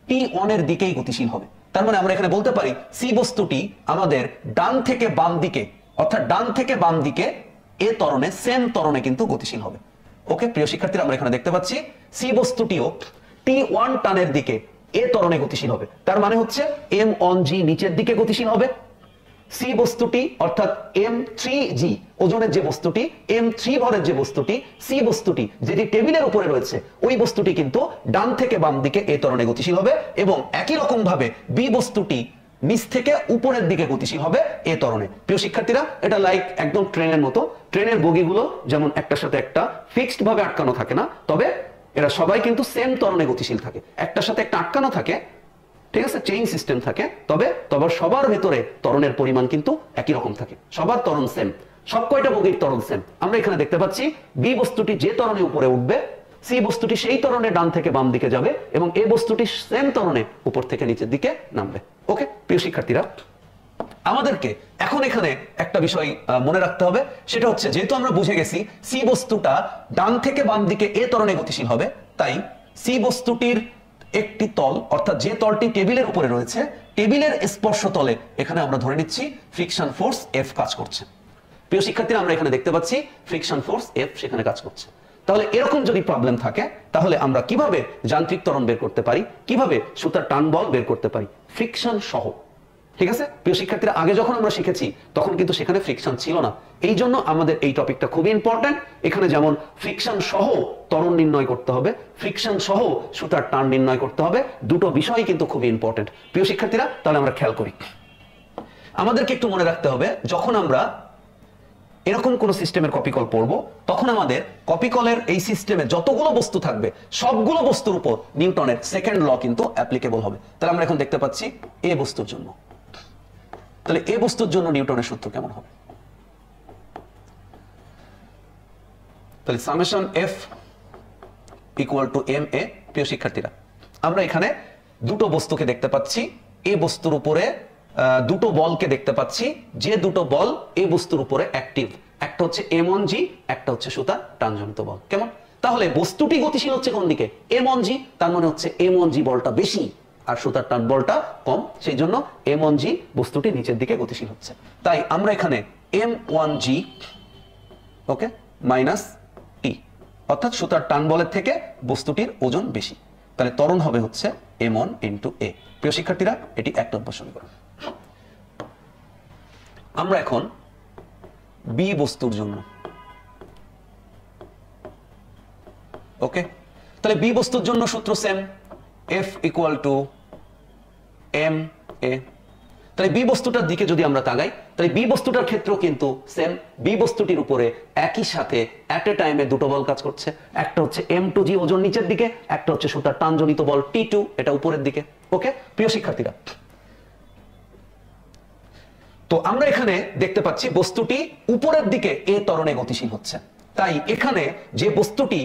T1 এর দিকেই গতিশীল হবে। তার মানে আমরা এখানে বলতে পারি সি বস্তুটি আমাদের ডান থেকে বাম দিকে, অর্থাৎ ডান থেকে বাম দিকে এ ত্বরণে সেম ত্বরণে কিন্তু গতিশীল হবে। ওকে প্রিয় শিক্ষার্থীরা, আমরা এখানে দেখতে পাচ্ছি সি বস্তুটিও T1 টানের দিকে এ ত্বরণে গতিশীল হবে। তার মানে হচ্ছে M1G নিচের দিকে গতিশীল হবে, সি বস্তুটি অর্থাৎ M3G ওজনের যে বস্তুটি, M3 ভরের যে বস্তুটি, সি বস্তুটি যেটি টেবিলের উপরে রয়েছে ওই বস্তুটি কিন্তু ডান থেকে বাম দিকে এ ত্বরণে গতিশীল হবে এবং একই রকম ভাবে বি বস্তুটি নিচ থেকে উপরের দিকে গতিশীল হবে এ ত্বরণে। প্রিয় শিক্ষার্থীরা, এটা লাইক একদম ট্রেনের মতো। ট্রেনের বগিগুলো যেমন একটার সাথে একটা ফিক্সড ভাবে আটকানো থাকে না, তবে এরা সবাই কিন্তু সেম ত্বরণে গতিশীল থাকে। একটার সাথে একটা আটকানো থাকে, ঠিক আছে, চেইন সিস্টেম থাকে, তবে সবার ভেতরে ত্বরণের পরিমাণ কিন্তু একই রকম থাকে, সবার ত্বরণ সেম, সব কয়টা বগির ত্বরণ সেম। আমরা এখানে দেখতে পাচ্ছি বি বস্তুটি যে ত্বরণে উপরে উঠবে, সি বস্তুটি সেই ত্বরণে ডান থেকে বাম দিকে যাবে এবং এ বস্তুটি সেম ত্বরণে উপর থেকে নিচের দিকে নামবে। ওকে প্রিয় শিক্ষার্থীরা, আমাদেরকে এখন এখানে একটা বিষয় মনে রাখতে হবে, সেটা হচ্ছে যেহেতু আমরা বুঝে গেছি সি বস্তুটা ডান থেকে বাম দিকে এ ত্বরণে গতিশীল হবে, তাই সি বস্তুটির একটি তল, অর্থাৎ যে তলটি টেবিলের উপরে রয়েছে, টেবিলের স্পর্শ তলে এখানে আমরা ধরে নিচ্ছি ফ্রিকশন ফোর্স F কাজ করছে। প্রিয় শিক্ষার্থীরা, আমরা এখানে দেখতে পাচ্ছি ফ্রিকশন ফোর্স F সেখানে কাজ করছে। তাহলে এরকম যদি প্রবলেম থাকে তাহলে আমরা কিভাবে যান্ত্রিক ত্বরণ বের করতে পারি, কিভাবে সুতার টান বল বের করতে পারি ফ্রিকশন সহ। ঠিক আছে প্রিয় শিক্ষার্থীরা, আগে যখন আমরা শিখেছি তখন কিন্তু সেখানে ফ্রিকশন ছিল না, এই জন্য আমাদের এই টপিকটা খুবই ইম্পর্টেন্ট। এখানে যেমন ফ্রিকশন সহ ত্বরণ নির্ণয় করতে হবে, ফ্রিকশন সহ সুতার টান নির্ণয় করতে হবে, দুটো বিষয় কিন্তু খুবই ইম্পর্টেন্ট। প্রিয় শিক্ষার্থীরা, তাহলে আমরা খেয়াল করি, আমাদেরকে একটু মনে রাখতে হবে যখন আমরা এরকম কোন সিস্টেমের কপি কল পড়বো তখন আমাদের কপি কলের এই সিস্টেমে যতগুলো বস্তু থাকবে সবগুলো বস্তুর উপর নিউটনের সেকেন্ড ল কিন্তু অ্যাপ্লিকেবল হবে। তাহলে আমরা এখন দেখতে পাচ্ছি এ বস্তুর জন্য, তাহলে এ বস্তুর জন্য নিউটনের সূত্র কেমন হবে? তাহলে summation F equal two ma। প্রিয় শিক্ষার্থীরা, আমরা এখানে দুটো বস্তুকে দেখতে পাচ্ছি, এ বস্তুর উপরে দুটো বলকে দেখতে পাচ্ছি, যে দুটো বল এই বস্তুর উপরে অ্যাক্টিভ, একটা হচ্ছে M1G, একটা হচ্ছে সুতার টানজনিত বল। কেমন? তাহলে বস্তুটি গতিশীল হচ্ছে কোন দিকে? M1G, তার মানে হচ্ছে M1G বলটা বেশি আর সুতার টান বলটা কম, সেই জন্য M1G বস্তুটি নিচের দিকে গতিশীল হচ্ছে। তাই আমরা এখানে M1G ওকে মাইনাস T, অর্থাৎ সুতার টান বলের থেকে বস্তুটির ওজন বেশি, তাহলে ত্বরণ হবে হচ্ছে M1 ইন্টু A। প্রিয় শিক্ষার্থীরা, এটি 1 নম্বর সমীকরণ। আমরা এখন বি বস্তুর জন্য, ওকে, তাহলে বি বস্তুর জন্য সূত্র same, F equal to m a. তাহলে বি বস্তুটার দিকে যদি আমরা তাকাই তাহলে বি বস্তুটার ক্ষেত্রেও কিন্তু সেম, বি বস্তুটির উপরে একই সাথে অ্যাট এ টাইমে দুটো বল কাজ করছে, একটা হচ্ছে M2G ওজন নিচের দিকে, একটা হচ্ছে সুতার টানজনিত বল T2 এটা উপরের দিকে। ওকে প্রিয় শিক্ষার্থীরা, তো আমরা এখানে দেখতে পাচ্ছি বস্তুটি উপরের দিকে এ ত্বরণে গতিশীল হচ্ছে, তাই এখানে যে বস্তুটি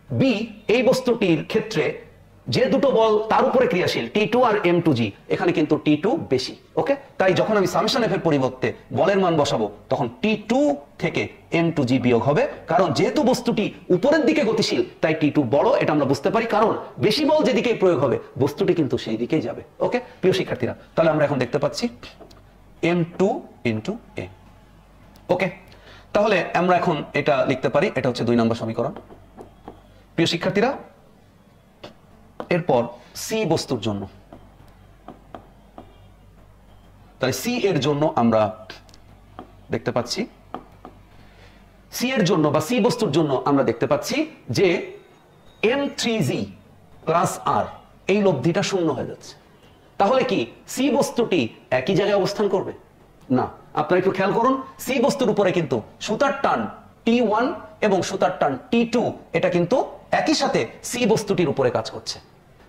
বি, এই বস্তুটির ক্ষেত্রে যে দুটো বল তার উপরে ক্রিয়াশীল T2 আর M2G, এখানে কিন্তু T2 বেশি। ওকে, তাই যখন আমি সামেশন এফ এর পরিবর্তে বলের মান বসাবো তখন T2 থেকে M2G বিয়োগ হবে, কারণ যেহেতু বস্তুটি উপরের দিকে গতিশীল তাই T2 বড়, এটা আমরা বুঝতে পারি, কারণ বেশি বল যেদিকে প্রয়োগ হবে বস্তুটি কিন্তু সেই দিকেই যাবে। ওকে প্রিয় শিক্ষার্থীরা, তাহলে আমরা এখন দেখতে পাচ্ছি M2 ইন্টু A। ওকে, তাহলে আমরা এখন এটা লিখতে পারি, এটা হচ্ছে 2 নম্বর সমীকরণ। প্রিয় শিক্ষার্থীরা, এরপর সি বস্তুর জন্য, তাহলে সি এর জন্য আমরা দেখতে পাচ্ছি, সি এর জন্য বা সি বস্তুর জন্য আমরা দেখতে পাচ্ছি যে M3G প্লাস আর এই লব্ধিটা শূন্য হয়ে যাচ্ছে। তাহলে কি সি বস্তুটি একই জায়গায় অবস্থান করবে? না, আপনারা একটু খেয়াল করুন, সি বস্তুর উপরে কিন্তু সুতার টান T1 এবং সুতার টান T2 এটা কিন্তু একই সাথে সি বস্তুটির উপরে কাজ করছে।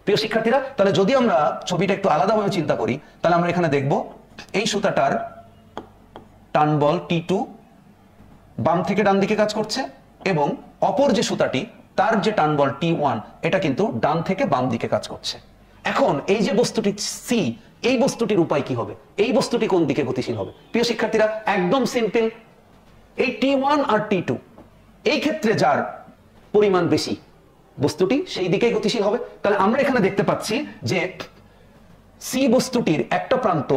প্রিয় শিক্ষার্থীরা, তাহলে যদি আমরা ছবিটা একটু আলাদাভাবে চিন্তা করি, তাহলে আমরা এখানে দেখব এই সুতাটার টান বল T2 বাম থেকে ডান দিকে কাজ করছে, এবং অপর যে সুতাটি তার যে টান বল T1 এটা কিন্তু ডান থেকে বাম দিকে কাজ করছে। এখন এই যে বস্তুটি সি, এই বস্তুটির উপায় কি হবে? এই বস্তুটি কোন দিকে গতিশীল হবে? প্রিয় শিক্ষার্থীরা, একদম সিম্পল, এই T1 আর T2 এই ক্ষেত্রে যার পরিমাণ বেশি বস্তুটি সেই দিকেই গতিশীল হবে। তাহলে আমরা এখানে দেখতে পাচ্ছি যে সি বস্তুটির একটা প্রান্ত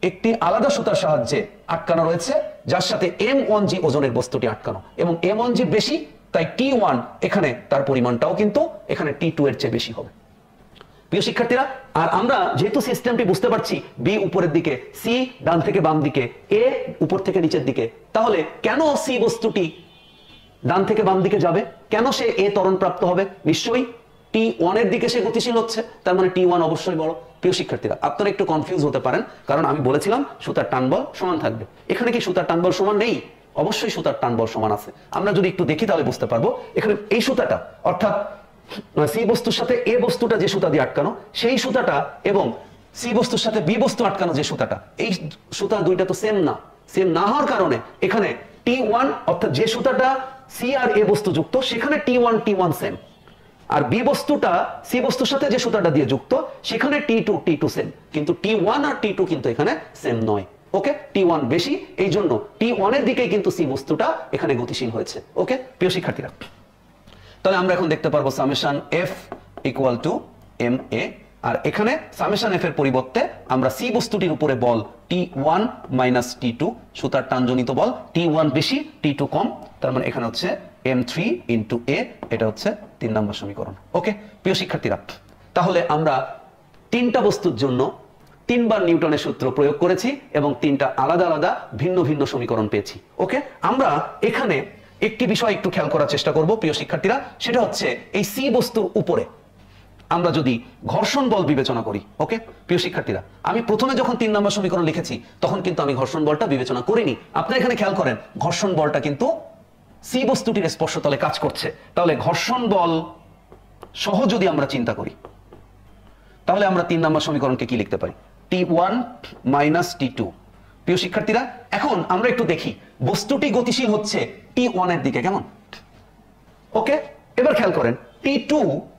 একটি আলাদা সুতার সাহায্যে আটকানো রয়েছে, যার সাথে M1G ওজনের বস্তুটি আটকানো, এবং M1G বেশি, তাই T1 এখানে তার পরিমাণটাও কিন্তু এখানে T2 এর চেয়ে বেশি হবে। প্রিয় শিক্ষার্থীরা, আর আমরা যেহেতু সিস্টেমটি বুঝতে পারছি, বি উপরের দিকে, সি ডান থেকে বাম দিকে, এ উপর থেকে নিচের দিকে, তাহলে কেন সি বস্তুটি ডান থেকে বাম দিকে যাবে? কেন সে এ ত্বরণ প্রাপ্ত হবে? নিশ্চয়ই T1 এর দিকে সে গতিশীল হচ্ছে, তার মানে T1 অবশ্যই বড়। প্রিয় শিক্ষার্থীরা, আপনারা একটু কনফিউজ হতে পারেন, কারণ আমি বলেছিলাম সুতার টান বল সমান থাকবে। এখানে কি সুতার টান বল সমান নেই? অবশ্যই সুতার টান বল সমান আছে। আমরা যদি একটু দেখি তাহলে বুঝতে পারবো, এখানে এই সুতাটা অর্থাৎ সি বস্তুর সাথে এ বস্তুটা যে সুতা দিয়ে আটকানো, সেই সুতাটা এবং সি বস্তুর সাথে বি বস্তু আটকানো যে সুতাটা, এই সুতা দুইটা তো সেম না। সেম না হওয়ার কারণে এখানে T1 অর্থাৎ যে সুতাটা সি আর এ বস্তু যুক্ত সেখানে T1 সেম, আর বি বস্তুটা সি বস্তুর সাথে যে সুতাটা দিয়ে যুক্ত সেখানে T2 সেম, কিন্তু T1 আর T2 কিন্তু এখানে সেম নয়। ওকে, T1 বেশি, এই জন্য T1 এর দিকেই কিন্তু সি বস্তুটা এখানে গতিশীল হয়েছে। ওকে প্রিয় শিক্ষার্থীরা, তাহলে আমরা এখন দেখতে পারবো summation F equal to m a, আর এখানে সামেশন এফ এর পরিবর্তে আমরা সি বস্তুটির উপরে বল T1 মাইনাস T2, সুতার টানজনিত বল T1 বেশি T2 কম, তার মানে এখানে হচ্ছে M3 ইন্টু এ, এটা হচ্ছে 3 নম্বর সমীকরণ। ওকে প্রিয় শিক্ষার্থীরা, তাহলে আমরা তিনটা বস্তুর জন্য 3 বার নিউটনের সূত্র প্রয়োগ করেছি এবং 3টা আলাদা আলাদা ভিন্ন ভিন্ন সমীকরণ পেয়েছি। ওকে, আমরা এখানে একটি বিষয় একটু খেয়াল করার চেষ্টা করব প্রিয় শিক্ষার্থীরা, সেটা হচ্ছে এই সি বস্তুর উপরে আমরা যদি ঘর্ষণ বল বিবেচনা করি। ওকে প্রিয় শিক্ষার্থীরা, আমি প্রথমে যখন 3 নম্বর সমীকরণ লিখেছি তখন কিন্তু আমি ঘর্ষণ বলটা বিবেচনা করিনি। আপনারা এখানে খেয়াল করেন, ঘর্ষণ বলটা কিন্তু সি বস্তুটির স্পর্শতলে কাজ করছে। তাহলে ঘর্ষণ বল সহ যদি আমরা চিন্তা করি, তাহলে আমরা 3 নম্বর সমীকরণকে কি লিখতে পারি? T1 minus T2। প্রিয় শিক্ষার্থীরা, এখন আমরা একটু দেখি বস্তুটি গতিশীল হচ্ছে T1 এর দিকে, কেমন? ওকে, এবার খেয়াল করেন T2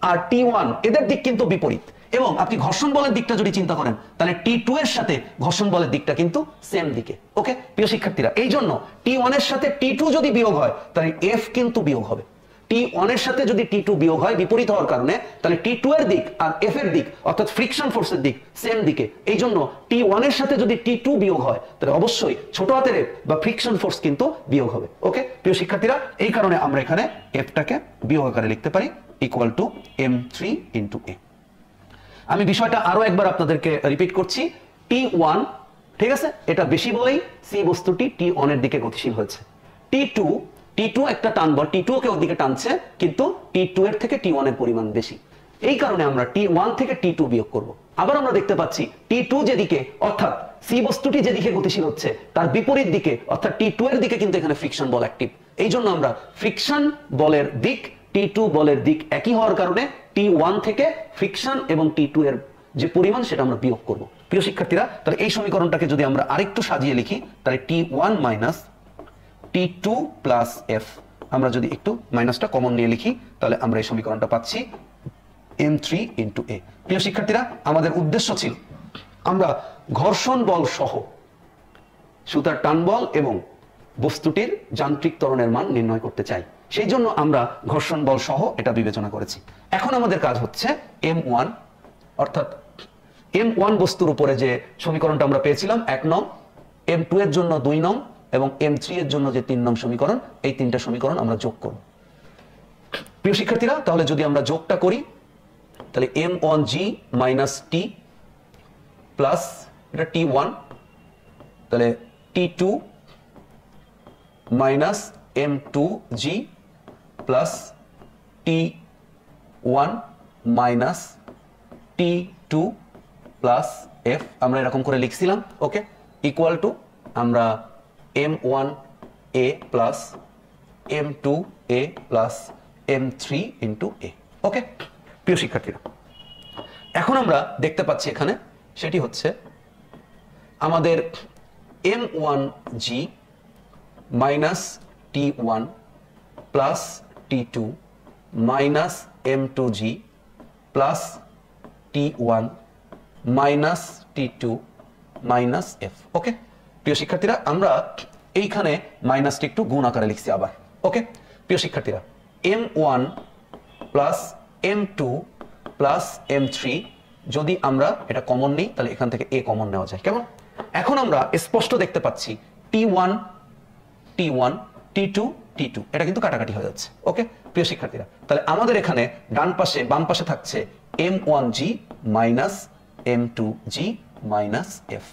আর T1 এদের দিক কিন্তু বিপরীত, এবং আপনি ঘর্ষণ বলের দিকটা যদি চিন্তা করেন তাহলে T2 এর সাথে ঘর্ষণ বলের দিকটা কিন্তু সেম দিকে। ওকে প্রিয় শিক্ষার্থীরা, এই জন্য T1 এর সাথে T2 যদি বিয়োগ হয় তাহলে F কিন্তু বিয়োগ হবে। T1 এর সাথে যদি T2 বিয়োগ হয় বিপরীত হওয়ার কারণে, তাহলে T2 এর দিক আর F এর দিক অর্থাৎ ফ্রিকশন ফোর্সের দিক সেম দিকে। এই জন্য T1 এর সাথে যদি T2 বিয়োগ হয় তাহলে অবশ্যই ছোট হাতের F বা ফ্রিকশন ফোর্স কিন্তু বিয়োগ হবে। ওকে প্রিয় শিক্ষার্থীরা, এই কারণে আমরা এখানে Fটাকে বিয়োগ আকারে লিখতে পারি equal to M3 into A। আমি বিষয়টা আরো একবার আপনাদেরকে রিপিট করছি, T1 ঠিক আছে, এটা বেশি বলেই সি বস্তুটি T1 এর দিকে গতিশীল হয়েছে। T2 একটা টান বল, T2 কে ওর দিকে টানছে, কিন্তু T2 এর থেকে T1 এর পরিমাণ বেশি, এই কারণে আমরা T1 থেকে T2 বিয়োগ করব। আবার আমরা দেখতে পাচ্ছি T2 যেদিকে অর্থাৎ সি বস্তুটি যেদিকে গতিশীল হচ্ছে তার বিপরীত দিকে অর্থাৎ T2 এর দিকে কিন্তু এখানে ফ্রিকশন বল অ্যাক্টিভ। এই জন্য আমরা ফ্রিকশন বলের দিক T2 বলের দিক একই হওয়ার কারণে T1 থেকে ফ্রিকশন এবং T2 এর যে পরিমাণ সেটা আমরা বিয়োগ করব। প্রিয় শিক্ষার্থীরা, তাহলে এই সমীকরণটাকে যদি আমরা আরেকটু সাজিয়ে লিখি, তাহলে T1 minus T2 plus F, আমরা যদি একটু মাইনাসটা কমন নিয়ে লিখি, তাহলে আমরা এই সমীকরণটা পাচ্ছি M3 ইন্টু A। প্রিয় শিক্ষার্থীরা, আমাদের উদ্দেশ্য ছিল আমরা ঘর্ষণ বল সহ সুতার টান বল এবং বস্তুটির যান্ত্রিক ত্বরণের মান নির্ণয় করতে চাই, সেই জন্য আমরা ঘর্ষণ বল সহ এটা বিবেচনা করেছি। এখন আমাদের কাজ হচ্ছে M1, অর্থাৎ M1 বস্তুর উপরে যে সমীকরণটা আমরা পেয়েছিলাম 1 নং, M2 এর জন্য 2 নং এবং M3 এর জন্য যে 3 নং সমীকরণ, এই তিনটা সমীকরণ আমরা যোগ করব। প্রিয় শিক্ষার্থীরা, তাহলে যদি আমরা যোগটা করি, তাহলে M1G মাইনাস T প্লাস এটা T1, তাহলে T2 minus M2G plus T1 minus T2 plus F, আমরা এরকম করে লিখছিলাম। ওকে, ইকুয়াল টু আমরা M1A plus M2A plus M3 into A। ওকে প্রিয় শিক্ষার্থীরা, এখন আমরা দেখতে পাচ্ছি এখানে সেটি হচ্ছে আমাদের M1G minus T1 plus T2 minus M2G plus T1 minus T2 minus F। ওকে প্রিয় শিক্ষার্থীরা, আমরা এইখানে মাইনাসটি একটু গুণ আকারে লিখছি আবার। ওকে প্রিয় শিক্ষার্থীরা, M1 plus M2 plus M3, যদি আমরা এটা কমন নিই তাহলে এখান থেকে A কমন নেওয়া যায়। কেমন? এখন আমরা স্পষ্ট দেখতে পাচ্ছি T1 T1 T2 T2, এটা কিন্তু কাটাকাটি হয়ে যাচ্ছে। ওকে প্রিয় শিক্ষার্থীরা, তাহলে আমাদের এখানে ডান পাশে বাম পাশে থাকছে M1G minus M2G minus F।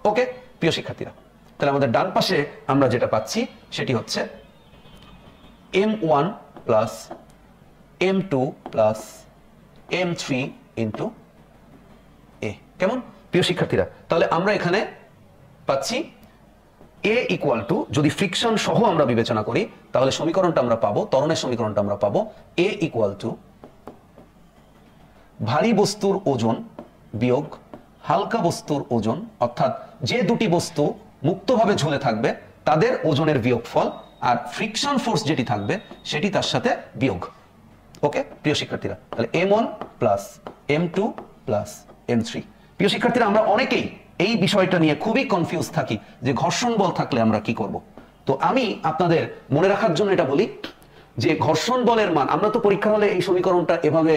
ওকে প্রিয় শিক্ষার্থীরা, তাহলে আমাদের ডান পাশে আমরা যেটা পাচ্ছি সেটি হচ্ছে M1 plus M2 plus M3 into A। কেমন প্রিয় শিক্ষার্থীরা, তাহলে আমরা এখানে পাচ্ছি A ইকুয়াল টু, যদি ফ্রিকশন সহ আমরা বিবেচনা করি তাহলে সমীকরণটা আমরা পাবো, ত্বরণের সমীকরণটা আমরা পাবো A ইকুয়াল টু ভারী বস্তুর ওজন বিয়োগ হালকা বস্তুর ওজন, অর্থাৎ যে দুটি বস্তু মুক্তভাবে ঝুলে থাকবে তাদের ওজনের বিয়োগফল, আর ফ্রিকশন ফোর্স যেটি থাকবে সেটি তার সাথে বিয়োগ। ওকে প্রিয় শিক্ষার্থীরা, তাহলে M1 plus M2 plus M3। প্রিয় শিক্ষার্থীরা, আমরা অনেকেই এই বিষয়টা নিয়ে খুবই কনফিউজ থাকি যে ঘর্ষণ বল থাকলে আমরা কি করব। তো আমি আপনাদের মনে রাখার জন্য এটা বলি যে ঘর্ষণ বলের মান, আমরা তো পরীক্ষা হলে এই সমীকরণটা এভাবে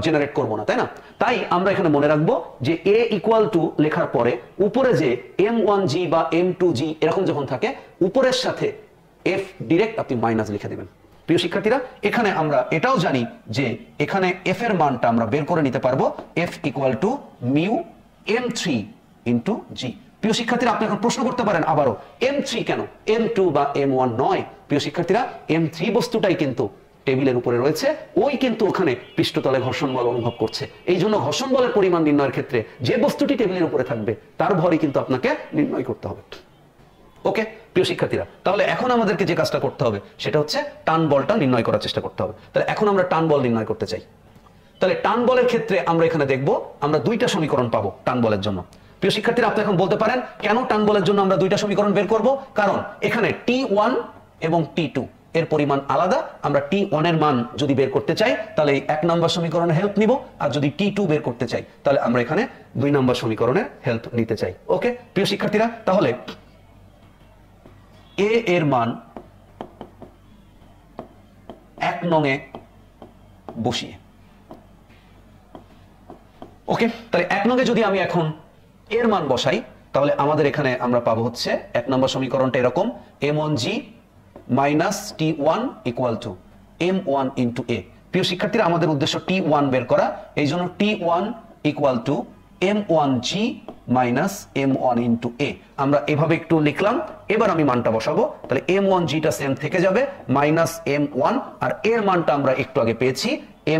জেনারেট করব না, তাই না? তাই আমরা এখানে মনে রাখবো যে A ইকুয়াল টু লেখার পরে উপরে যে M1G বা M2G এরকম যখন থাকে, উপরের সাথে F ডিরেক্ট আপনি মাইনাস লিখে দেবেন। প্রিয় শিক্ষার্থীরা, এখানে আমরা এটাও জানি যে এখানে F এর মানটা আমরা বের করে নিতে পারবো F equal two mu M3 into G। প্রিয় শিক্ষার্থীরা, আপনি এখন প্রশ্ন করতে পারেন আবারও M3 কেন, M2 বা M1 নয়? প্রিয় শিক্ষার্থীরা, M3 বস্তুটাই কিন্তু টেবিলের উপরে রয়েছে, ওই কিন্তু ওখানে পৃষ্ঠতলে ঘর্ষণ বল অনুভব করছে। এই জন্য ঘর্ষণ বলের পরিমাণ নির্ণয়ের ক্ষেত্রে যে বস্তুটি টেবিলের উপরে থাকবে তার ভরই কিন্তু আপনাকে নির্ণয় করতে হবে। ওকে প্রিয় শিক্ষার্থীরা, তাহলে এখন আমাদেরকে যে কাজটা করতে হবে সেটা হচ্ছে টান বলটা নির্ণয় করার চেষ্টা করতে হবে। তাহলে এখন আমরা টান বল নির্ণয় করতে চাই। তাহলে টান বলের ক্ষেত্রে আমরা এখানে দেখব আমরা দুইটা সমীকরণ পাবো টান বলের জন্য। প্রিয় শিক্ষার্থীরা, আপনি এখন বলতে পারেন কেন টান বলের জন্য আমরা দুইটা সমীকরণ বের করব? কারণ এখানে T1 এবং T2 এর পরিমাণ আলাদা। আমরা T1 এর মান যদি বের করতে চাই তাহলে 1 নম্বর সমীকরণের হেল্প নিব, আর যদি T2 বের করতে চাই তাহলে আমরা এখানে 2 নম্বর সমীকরণের হেল্প নিতে চাই। ওকে প্রিয় শিক্ষার্থীরা, তাহলে A এর মান 1 নং এ বসিয়ে, ওকে তাহলে 1 নং এ যদি আমি এখন এর মান বসাই তাহলে আমাদের এখানে আমরা পাবো হচ্ছে 1 নম্বর সমীকরণটা এরকম M1G minus T1 equal to M1 into A। প্রিয় শিক্ষার্থীরা, আমাদের উদ্দেশ্য T1 বের করা, এই জন্য T1 equal to M1G minus M1 into A। আমরা এভাবে একটু লিখলাম। এবার আমি মানটা বসাবো, তাহলে M1Gটা সেম থেকে যাবে মাইনাস M1, আর এর মানটা আমরা একটু আগে পেয়েছি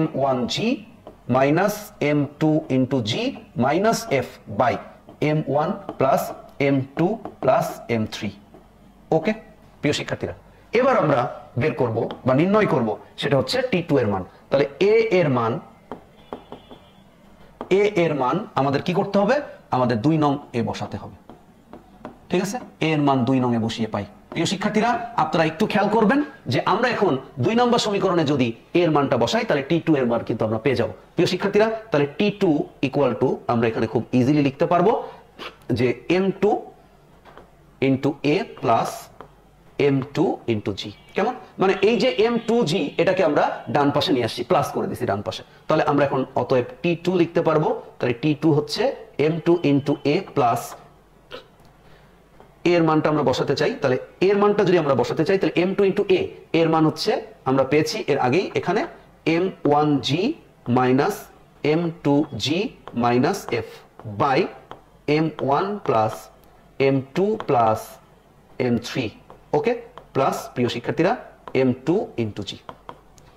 M1G minus M2 into G minus F by M1 plus M2 plus M3। Okay প্রিয় শিক্ষার্থীরা, এবার আমরা বের করব বা নির্ণয় করব সেটা হচ্ছে T2 এর মান। তাহলে A এর মান আমাদের কি করতে হবে? আমাদের 2 নং এ বসাতে হবে। ঠিক আছে, এ এর মান 2 নং এ বসিয়ে পাই। প্রিয় শিক্ষার্থীরা, আপনারা একটু খেয়াল করবেন যে আমরা এখন 2 নম্বর সমীকরণে যদি এ এর মানটা বসাই তাহলে T2 এর মান কিন্তু আমরা পেয়ে যাব। প্রিয় শিক্ষার্থীরা, তাহলে T2 ইকুয়াল টু আমরা এখানে খুব ইজিলি লিখতে পারবো যে M2 into A plus M2 into G। কেমন? মানে এই যে M2G এটাকে আমরা ডান পাশে নিয়ে আসছি, প্লাস করে দিছি ডান পাশে। তাহলে আমরা এখন অতএব T2 লিখতে পারবো। তাহলে T2 হচ্ছে M2 ইনটু A প্লাস এর মানটা আমরা বসাতে চাই, তাহলে এর মানটা যদি আমরা বসাতে চাই তাহলে M2 ইনটু A এর মান হচ্ছে আমরা পেয়েছি এর আগেই এখানে M1G minus M2G minus F by M1 plus M2 plus M3। Okay, plus প্রিয় শিক্ষার্থীরা M2 ইনটু G।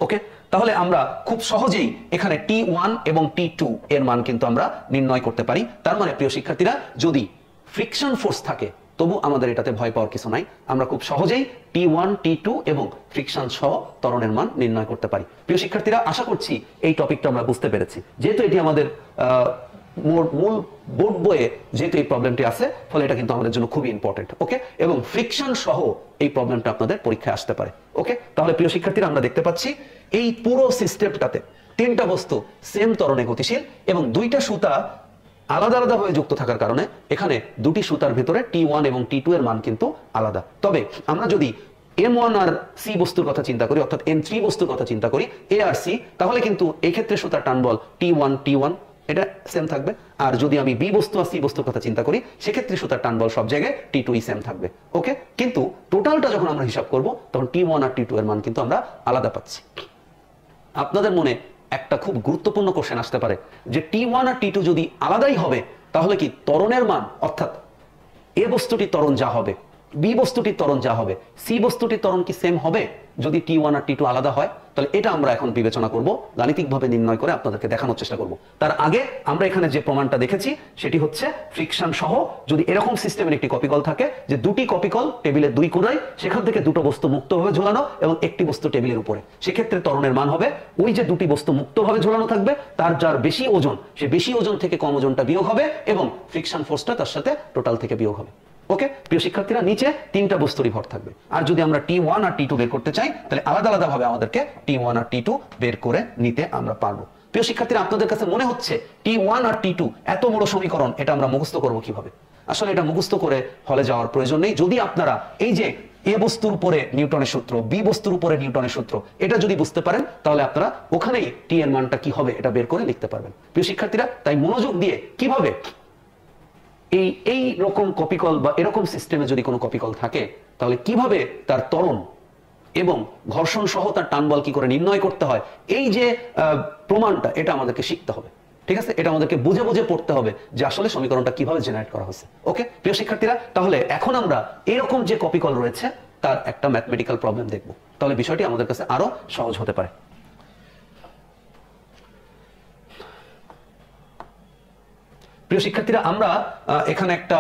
ওকে, তাহলে আমরা খুব সহজেই এখানে T1 এবং T2 এর মান কিন্তু আমরা নির্ণয় করতে পারি। তার মানে প্রিয় শিক্ষার্থীরা, যদি ফ্রিকশন ফোর্স থাকে তবু আমাদের এটাতে ভয় পাওয়ার কিছু নাই। আমরা খুব সহজেই T1, T2 এবং ফ্রিকশন সহ ত্বরণের মান নির্ণয় করতে পারি। প্রিয় শিক্ষার্থীরা, আশা করছি এই টপিকটা আমরা বুঝতে পেরেছি। যেহেতু এটি আমাদের মূল বোর্ড বইয়ে যেহেতু এই প্রবলেমটি আছে, ফলে এটা কিন্তু আমাদের জন্য খুবই ইম্পর্টেন্ট। ওকে, এবং ফ্রিকশন সহ এই প্রবলেমটা আপনাদের পরীক্ষায় আসতে পারে। ওকে, তাহলে প্রিয় শিক্ষার্থীরা, আমরা দেখতে পাচ্ছি এই পুরো সিস্টেমটাতে 3টা বস্তু সেম ত্বরণে গতিশীল এবং 2টা সুতা আলাদা আলাদা হয়ে যুক্ত থাকার কারণে এখানে 2টি সুতার ভিতরে T1 এবং T2 এর মান কিন্তু আলাদা। তবে আমরা যদি M1 আর C বস্তুর কথা চিন্তা করি, অর্থাৎ M3 বস্তুর কথা চিন্তা করি, A আর C, তাহলে কিন্তু এই ক্ষেত্রে সুতার টান বল T1 এটা সেম থাকবে। আর যদি আমি B বস্তু আর C বস্তুর কথা চিন্তা করি, সেক্ষেত্রে সুতার টান বল সব জায়গায় T2 সেম থাকবে। ওকে, কিন্তু টোটালটা যখন আমরা হিসাব করব তখন T1 আর T2 এর মান কিন্তু আমরা আলাদা পাচ্ছি। আপনাদের মনে একটা খুব গুরুত্বপূর্ণ কোশ্চেন আসতে পারে যে T1 আর T2 যদি আলাদাই হবে তাহলে কি ত্বরণের মান, অর্থাৎ এ বস্তুটির ত্বরণ যা হবে, বি বস্তুটির ত্বরণ যা হবে, সি বস্তুটির ত্বরণ কি সেম হবে যদি T1 আর T2 আলাদা হয়? তাহলে এটা আমরা এখন বিবেচনা করব, গাণিতিকভাবে নির্ণয় করে আপনাদেরকে দেখানোর চেষ্টা করব। তার আগে আমরা এখানে যে প্রমাণটা দেখেছি সেটি হচ্ছে ফ্রিকশন সহ যদি এরকম সিস্টেমের একটি কপিকল থাকে যে 2টি কপিকল টেবিলের 2 কোণায়, সেখান থেকে 2টো বস্তু মুক্তভাবে ঝোলানো এবং একটি বস্তু টেবিলের উপরে, সেক্ষেত্রে ত্বরণের মান হবে ওই যে 2টি বস্তু মুক্তভাবে ঝোলানো থাকবে তার যার বেশি ওজন, সে বেশি ওজন থেকে কম ওজনটা বিয়োগ হবে এবং ফ্রিকশন ফোর্সটা তার সাথে টোটাল থেকে বিয়োগ হবে। ওকে, প্রিয় শিক্ষার্থীরা, নিচে 3টা বস্তুরই ভর থাকবে। আর যদি আমরা T1 আর T2 বের করতে চাই তাহলে আলাদা আলাদা ভাবে আমাদেরকে T1 আর T2 বের করে নিতে আমরা পারবো। প্রিয় শিক্ষার্থীরা, আপনাদের কাছে মনে হচ্ছে T1 আর T2 এত বড় সমীকরণ, এটা আমরা মুখস্থ করব কিভাবে? আসলে এটা মুখস্থ করে হলে যাওয়ার প্রয়োজন নেই। যদি আপনারা এই যে এ বস্তুর উপরে নিউটনের সূত্র, বি বস্তুর উপরে নিউটনের সূত্র, এটা যদি বুঝতে পারেন তাহলে আপনারা ওখানেই T এর মানটা কি হবে এটা বের করে লিখতে পারবেন। প্রিয় শিক্ষার্থীরা, তাই মনোযোগ দিয়ে কিভাবে এই রকম কপিকল বা এরকম সিস্টেমে যদি কোনো কপিকল থাকে তাহলে কিভাবে তার ত্বরণ এবং ঘর্ষণ সহ তার টান বল কি করে নির্ণয় করতে হয়, এই যে প্রমাণটা, এটা আমাদেরকে শিখতে হবে। ঠিক আছে, এটা আমাদেরকে বুঝে বুঝে পড়তে হবে যে আসলে সমীকরণটা কিভাবে জেনারেট করা হচ্ছে। ওকে, প্রিয় শিক্ষার্থীরা, তাহলে এখন আমরা এরকম যে কপিকল রয়েছে তার একটা ম্যাথমেটিক্যাল প্রবলেম দেখব, তাহলে বিষয়টি আমাদের কাছে আরো সহজ হতে পারে। প্রিয় শিক্ষার্থীরা, আমরা এখানে একটা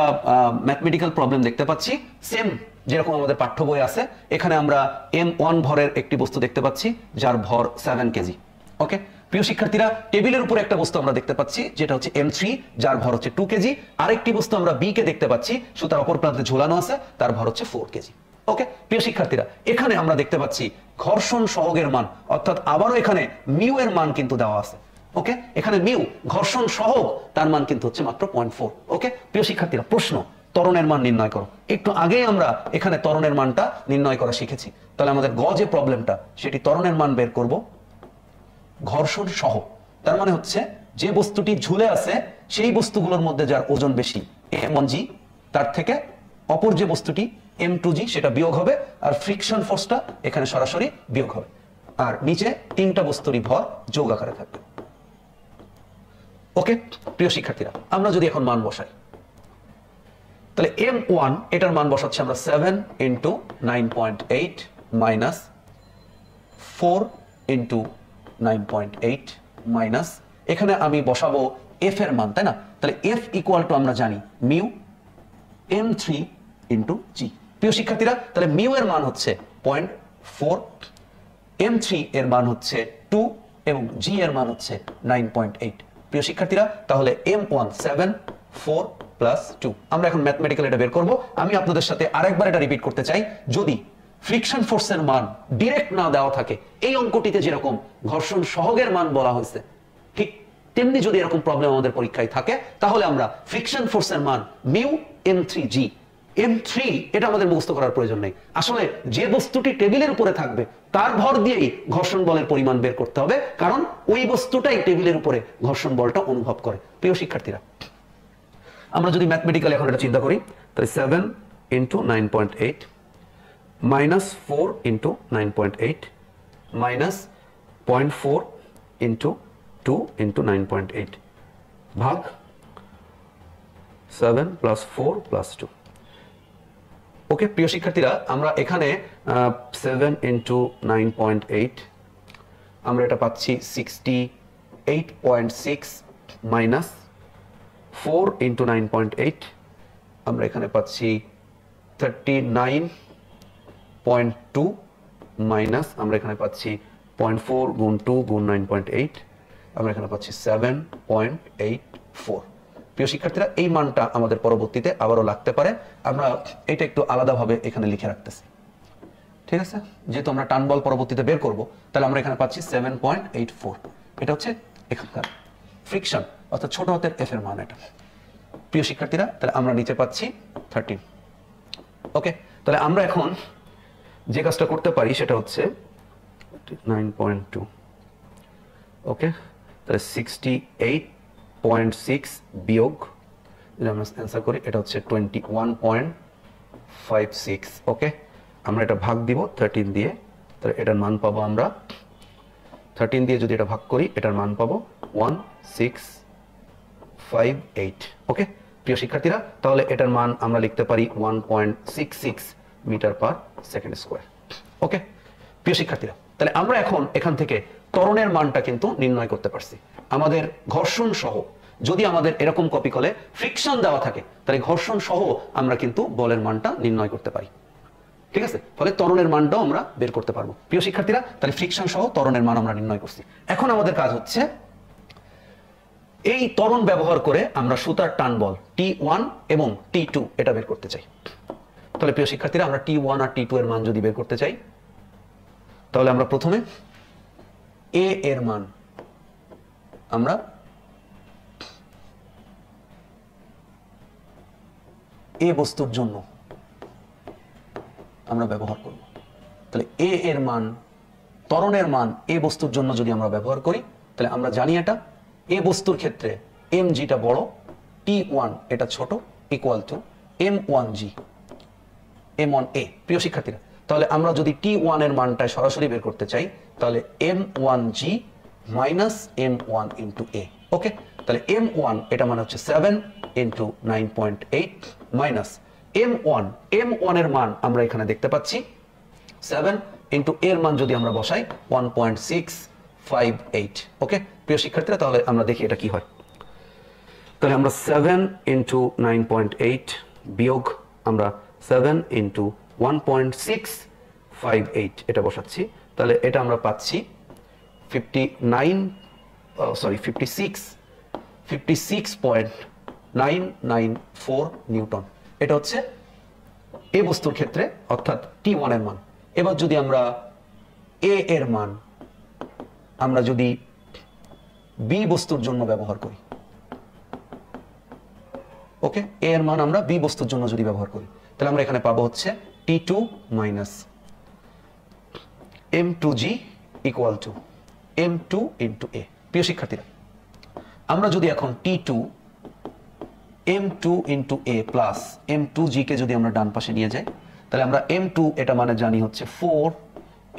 ম্যাথমেটিক্যাল প্রবলেম দেখতে পাচ্ছি, সেম যেরকম আমাদের পাঠ্য বই আছে। এখানে আমরা M1 ভরের একটি বস্তু দেখতে পাচ্ছি যার ভর 7 কেজি। ওকে, প্রিয় শিক্ষার্থীরা, টেবিলের উপরে একটা বস্তু আমরা দেখতে পাচ্ছি যেটা হচ্ছে M3 যার ভর হচ্ছে 2 কেজি। আরেকটি বস্তু আমরা B কে দেখতে পাচ্ছি, সুতার অপর প্রান্তে ঝোলানো আছে, তার ভর হচ্ছে 4 কেজি। ওকে, প্রিয় শিক্ষার্থীরা, এখানে আমরা দেখতে পাচ্ছি ঘর্ষণ সহগের মান, অর্থাৎ আবারও এখানে মিউ এর মান কিন্তু দেওয়া আছে। ওকে, এখানে মিউ ঘর্ষণ সহগ, তার মান কিন্তু হচ্ছে মাত্র 0.4। ওকে, প্রিয় শিক্ষার্থীরা, প্রশ্ন ত্বরণের মান নির্ণয় করো। একটু আগেই আমরা এখানে ত্বরণের মানটা নির্ণয় করা শিখেছি। তাহলে আমাদের গ যে প্রবলেমটা, সেটি ত্বরণের মান বের করব ঘর্ষণ সহ। তার মানে হচ্ছে যে বস্তুটি ঝুলে আছে সেই বস্তুগুলোর মধ্যে যার ওজন বেশি M1G, তার থেকে অপর যে বস্তুটি M2G সেটা বিয়োগ হবে, আর ফ্রিকশন ফোর্সটা এখানে সরাসরি বিয়োগ হবে। আর নিচে 3টা বস্তুরই ভর যোগ আকারে থাকবে। ওকে, প্রিয় শিক্ষার্থীরা, আমরা যদি এখন মান বসাই তাহলে M1 এটার মান বসাচ্ছি আমরা 7 ইন্টু 9.8 মাইনাস 4 ইন্টু 9.8 মাইনাস, এখানে আমি বসাবো F এর মান, তাই না? তাহলে F ইকুয়াল টু আমরা জানি মিউ M3 ইন্টু G। প্রিয় শিক্ষার্থীরা, তাহলে মিউ এর মান হচ্ছে 0.4, M3 এর মান হচ্ছে 2 এবং G এর মান হচ্ছে 9.8। প্রিয় শিক্ষার্থীরা, তাহলে M1 7 4 + 2। আমরা এখন ম্যাথমেটিক্যালি এটা বের করব। আমি আপনাদের সাথে আরেকবার এটা রিপিট করতে চাই, যদি ফ্রিকশন ফোর্সের মান ডাইরেক্ট না দেওয়া থাকে, এই অঙ্কটিতে যেরকম ঘর্ষণ সহগের মান বলা হয়েছে ঠিক তেমনি যদি এরকম প্রবলেম আমাদের পরীক্ষায় থাকে, তাহলে আমরা ফ্রিকশন ফোর্সের মান মিউ m3g, m3 এটা আমাদের মুখস্থ করার প্রয়োজন নেই। আসলে যে বস্তুটি টেবিলের উপরে থাকবে তার ভর দিয়েই ঘর্ষণ বলের পরিমাণ বের করতে হবে, কারণ ওই বস্তুটাই টেবিলের উপরে ঘর্ষণ বলটা অনুভব করে। প্রিয় শিক্ষার্থীরা, আমরা যদি ম্যাথমেটিক্যালি এখন এটা চিন্তা করি, তাহলে 7 × 9.8 minus 4 × 9.8 minus 0.4 × 2 × 9.8 ভাগ 7 + 4 + 2। ওকে প্রিয় শিক্ষার্থীরা, আমরা এখানে 7 × 9.8 আমরা এটা পাচ্ছি 68.6 minus 4 × 9.8 আমরা এখানে পাচ্ছি 39.2 মাইনাস আমরা এখানে পাচ্ছি 0.4 × 2 × 9.8 আমরা এখানে পাচ্ছি 7.84। প্রিয় শিক্ষার্থীরা, এই মানটা আমাদের পরবর্তীতে আবারও লাগতে পারে, আমরা এটা একটু আলাদাভাবে এখানে লিখে রাখতেছি। ঠিক আছে, যেহেতু আমরা টান বল পরবর্তীতে বের করব, তাহলে আমরা এখানে পাচ্ছি 7.84। এটা হচ্ছে এখানকার ফ্রিকশন অর্থাৎ ছোট হাতের এফ এর মান এটা। প্রিয় শিক্ষার্থীরা, তাহলে আমরা নিচে পাচ্ছি 13। ওকে, তাহলে আমরা এখন যে কাজটা করতে পারি সেটা হচ্ছে 9.2। ওকে, তাহলে 68.6 বিয়োগ যদি আমরা অ্যান্সার করি, এটা হচ্ছে 21.56। ওকে, আমরা এটা ভাগ দিব 13 দিয়ে, তাহলে এটার মান পাবো আমরা 13 দিয়ে যদি এটা ভাগ করি, এটার মান পাবো 1658। ওকে প্রিয় শিক্ষার্থীরা, তাহলে এটার মান আমরা লিখতে পারি 1.66 m/s²। ওকে প্রিয় শিক্ষার্থীরা, তাহলে আমরা এখন এখান থেকে ত্বরণের মানটা কিন্তু নির্ণয় করতে পারছি। আমাদের ঘর্ষণ সহ যদি আমাদের এরকম কপিকলে ফ্রিকশন দেওয়া থাকে, তাহলে ঘর্ষণ সহ আমরা কিন্তু বলের মানটা নির্ণয় করতে পারি। ঠিক আছে, ফলে ত্বরণের মানটাও আমরা বের করতে পারবো। প্রিয় শিক্ষার্থীরা, তাহলে ফ্রিকশন সহ ত্বরণের মান আমরা নির্ণয় করছি। এখন আমাদের কাজ হচ্ছে এই ত্বরণ ব্যবহার করে আমরা সুতার টান বল T1 এবং T2 এটা বের করতে চাই। তাহলে প্রিয় শিক্ষার্থীরা, আমরা T1 আর T2 এর মান যদি বের করতে চাই, তাহলে আমরা প্রথমে A এর মান আমরা A বস্তুর জন্য আমরা ব্যবহার করব। তাহলে A এর মান, ত্বরণের মান A বস্তুর জন্য যদি আমরা ব্যবহার করি, তাহলে আমরা জানি এটা A বস্তুর ক্ষেত্রে mg টা বড়, T1 এটা ছোট, ইকুয়াল টু m1g m1a। প্রিয় শিক্ষার্থীরা, তাহলে আমরা যদি T1 এর মানটা সরাসরি বের করতে চাই, তাহলে m1g minus m1 into a। ওকে, তাহলে m1 এটা মানে হচ্ছে 7 ইন্টু 9.8 মাইনাস m1 এর মান আমরা এখানে দেখতে পাচ্ছি 7 ইন্টু এর মান যদি আমরা বসাই 1.658। ওকে প্রিয় শিক্ষার্থীরা, তাহলে আমরা দেখি এটা কি হয়। তাহলে আমরা 7 ইন্টু 9.8 বিয়োগ আমরা 7 ইন্টু 1.658 এটা বসাচ্ছি, তাহলে এটা আমরা পাচ্ছি 56.994 নিউটন। এটা হচ্ছে এ বস্তুর ক্ষেত্রে অর্থাৎ T1 এর মান। এবার যদি আমরা A এর মান আমরা যদি B বস্তুর জন্য ব্যবহার করি, ওকে, A এর মান আমরা B বস্তুর জন্য যদি ব্যবহার করি, তাহলে আমরা এখানে পাবো হচ্ছে T2 minus m2g equal to m2 into a। প্রিয় শিক্ষার্থীরা, আমরা যদি এখন T2 m2 into a plus m2g কে যদি আমরা ডান পাশে নিয়ে যাই, তাহলে আমরা m2 এটা মানে জানি হচ্ছে 4